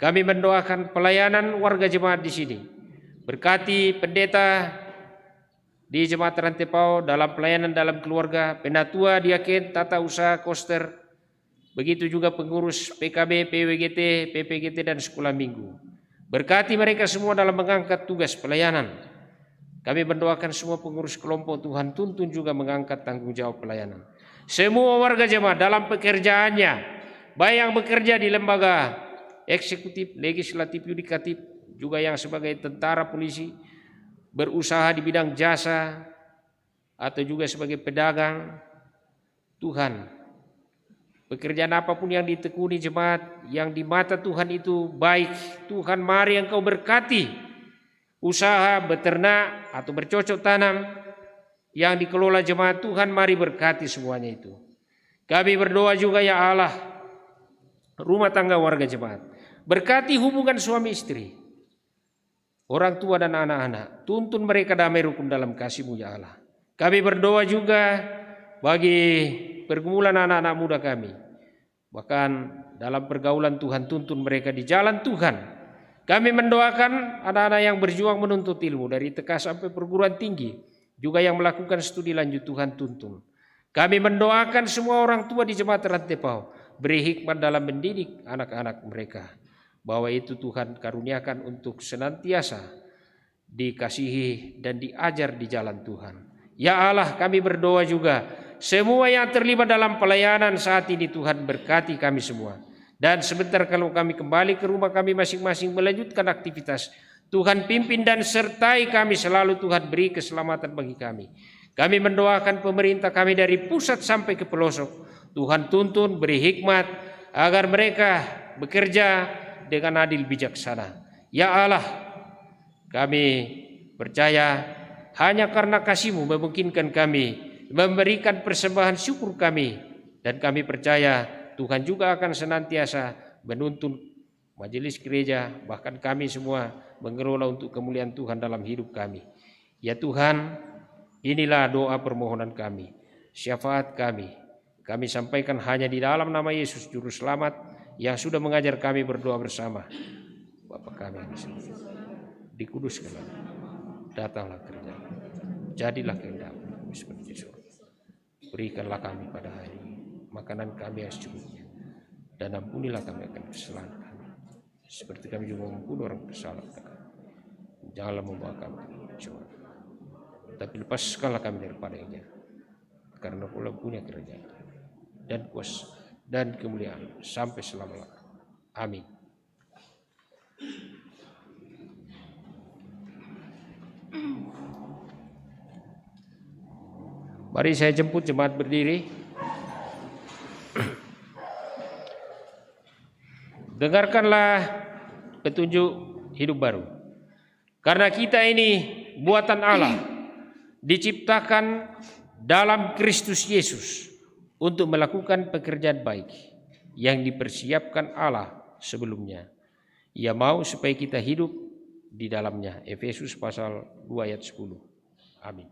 Kami mendoakan pelayanan warga jemaat di sini. Berkati pendeta di jemaat Rantepau dalam pelayanan dalam keluarga, penatua, diaken, tata usaha, koster, begitu juga pengurus PKB, PWGT, PPGT dan sekolah minggu. Berkati mereka semua dalam mengangkat tugas pelayanan. Kami mendoakan semua pengurus kelompok, Tuhan tuntun juga mengangkat tanggung jawab pelayanan. Semua warga jemaat dalam pekerjaannya, baik yang bekerja di lembaga eksekutif, legislatif, yudikatif, juga yang sebagai tentara, polisi, berusaha di bidang jasa, atau juga sebagai pedagang. Tuhan, pekerjaan apapun yang ditekuni jemaat, yang di mata Tuhan itu baik, Tuhan mari Engkau berkati. Usaha beternak atau bercocok tanam yang dikelola jemaat, Tuhan mari berkati semuanya itu. Kami berdoa juga ya Allah, rumah tangga warga jemaat, berkati hubungan suami istri, orang tua dan anak-anak, tuntun mereka damai rukun dalam kasih-Mu ya Allah. Kami berdoa juga bagi pergumulan anak-anak muda kami, bahkan dalam pergaulan Tuhan tuntun mereka di jalan Tuhan. Kami mendoakan anak-anak yang berjuang menuntut ilmu dari TK sampai perguruan tinggi, juga yang melakukan studi lanjut, Tuhan tuntun. Kami mendoakan semua orang tua di jemaat Rantepau, beri hikmat dalam mendidik anak-anak mereka, bahwa itu Tuhan karuniakan untuk senantiasa dikasihi dan diajar di jalan Tuhan. Ya Allah, kami berdoa juga semua yang terlibat dalam pelayanan saat ini, Tuhan berkati kami semua. Dan sebentar kalau kami kembali ke rumah kami masing-masing melanjutkan aktivitas, Tuhan pimpin dan sertai kami selalu, Tuhan beri keselamatan bagi kami. Kami mendoakan pemerintah kami dari pusat sampai ke pelosok, Tuhan tuntun, beri hikmat agar mereka bekerja dengan adil bijaksana. Ya Allah, kami percaya hanya karena kasih-Mu memungkinkan kami memberikan persembahan syukur kami, dan kami percaya Tuhan juga akan senantiasa menuntun majelis gereja, bahkan kami semua mengelola untuk kemuliaan Tuhan dalam hidup kami. Ya Tuhan, inilah doa permohonan kami, syafaat kami. Kami sampaikan hanya di dalam nama Yesus Juru Selamat yang sudah mengajar kami berdoa bersama. Bapa kami yang di surga, dikuduskanlah, datanglah kerja-Mu, jadilah kehendak-Mu seperti di surga. Berikanlah kami pada hari ini makanan kami yang secukupnya, dan ampunilah kami akan kesalahan kami, seperti kami juga mengampuni orang bersalah kepada kami. Janganlah membawa kami ke cobaan, tapi lepaskanlah kami daripada yang jahat, karena Kau punya kerajaan dan kuasa dan kemuliaan sampai selama-lamanya. Amin. Mari saya jemput jemaat berdiri. Dengarkanlah petunjuk hidup baru. Karena kita ini buatan Allah, diciptakan dalam Kristus Yesus untuk melakukan pekerjaan baik yang dipersiapkan Allah sebelumnya. Ia mau supaya kita hidup di dalamnya. Efesus pasal 2 ayat 10. Amin.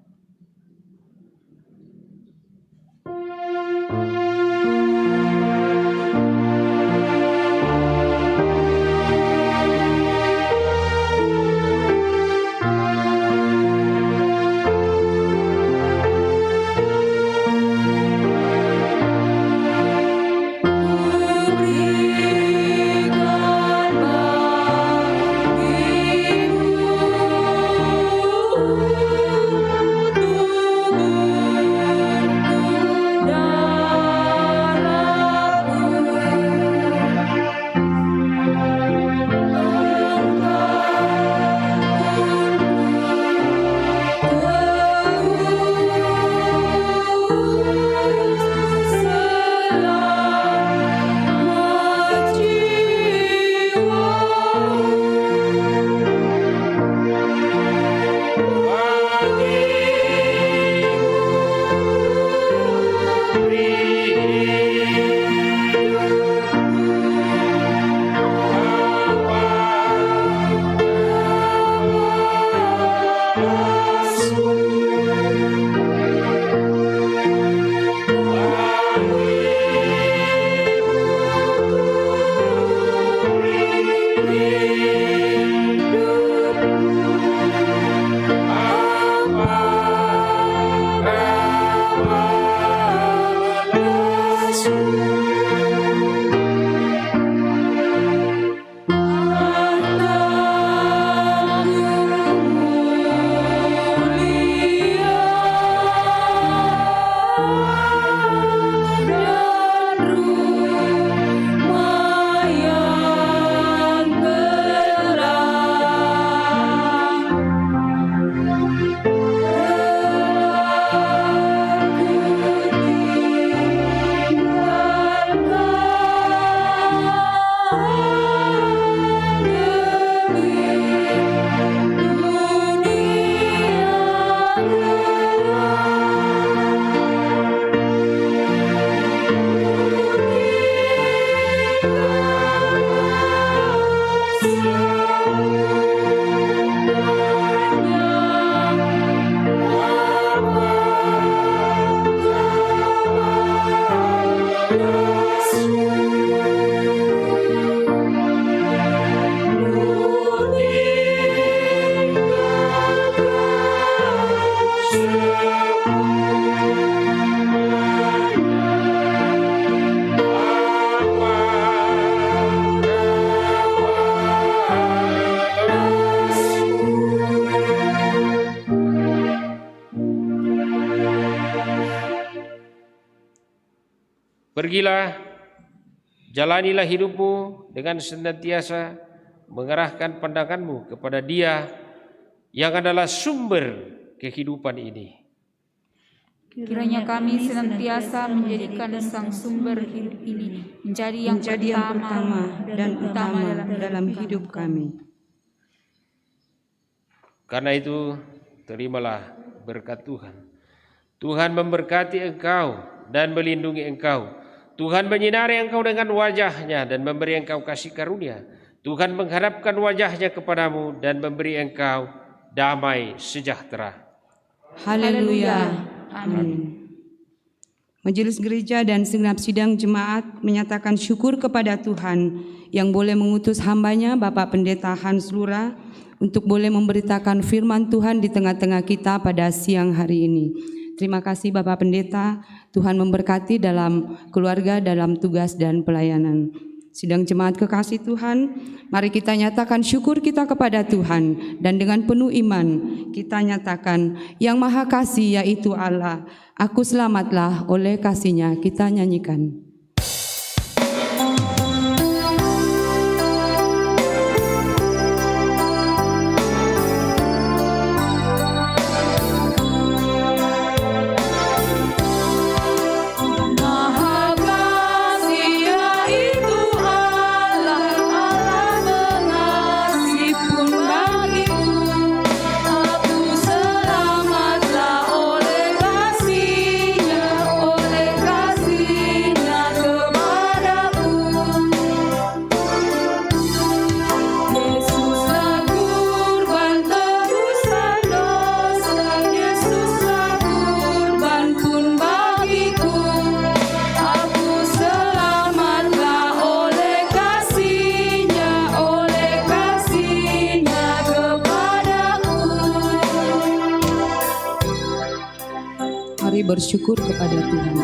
Pergilah, jalanilah hidupmu dengan senantiasa mengarahkan pandanganmu kepada Dia yang adalah sumber kehidupan ini. Kiranya kami senantiasa menjadikan sang sumber hidup ini menjadi yang pertama dan utama dalam hidup kami. Karena itu, terimalah berkat Tuhan. Tuhan memberkati engkau dan melindungi engkau. Tuhan menyinari engkau dengan wajah-Nya dan memberi engkau kasih karunia. Tuhan menghadapkan wajah-Nya kepadamu dan memberi engkau damai sejahtera. Haleluya. Amin. Majelis Gereja dan segenap sidang jemaat menyatakan syukur kepada Tuhan yang boleh mengutus hambanya Bapak Pendeta Hans Lura untuk boleh memberitakan firman Tuhan di tengah-tengah kita pada siang hari ini. Terima kasih Bapak Pendeta, Tuhan memberkati dalam keluarga, dalam tugas dan pelayanan. Sidang jemaat kekasih Tuhan, mari kita nyatakan syukur kita kepada Tuhan dan dengan penuh iman kita nyatakan yang Maha Kasih yaitu Allah. Aku selamatlah oleh kasih-Nya. Kita nyanyikan. Mari bersyukur kepada Tuhan.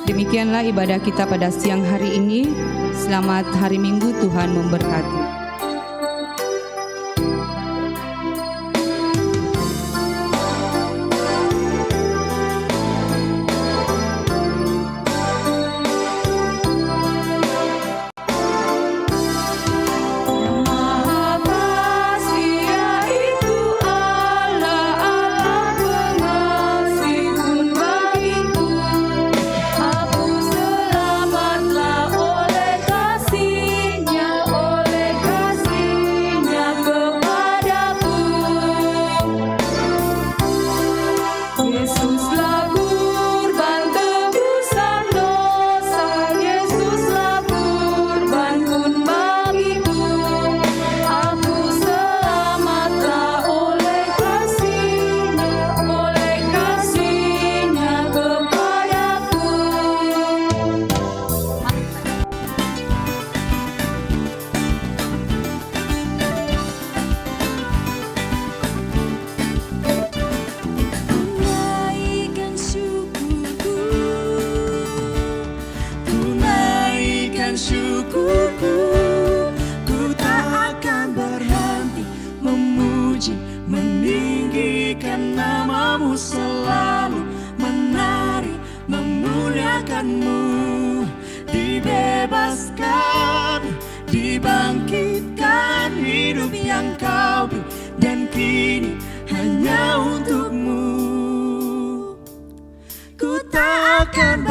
Demikianlah ibadah kita pada siang hari ini. Selamat hari Minggu, Tuhan memberkati. syukurku, ku tak akan berhenti memuji, meninggikan namamu, selalu menari, memuliakanmu. Dibebaskan, dibangkitkan, hidup yang kau beri, dan kini hanya untukmu. Ku tak akan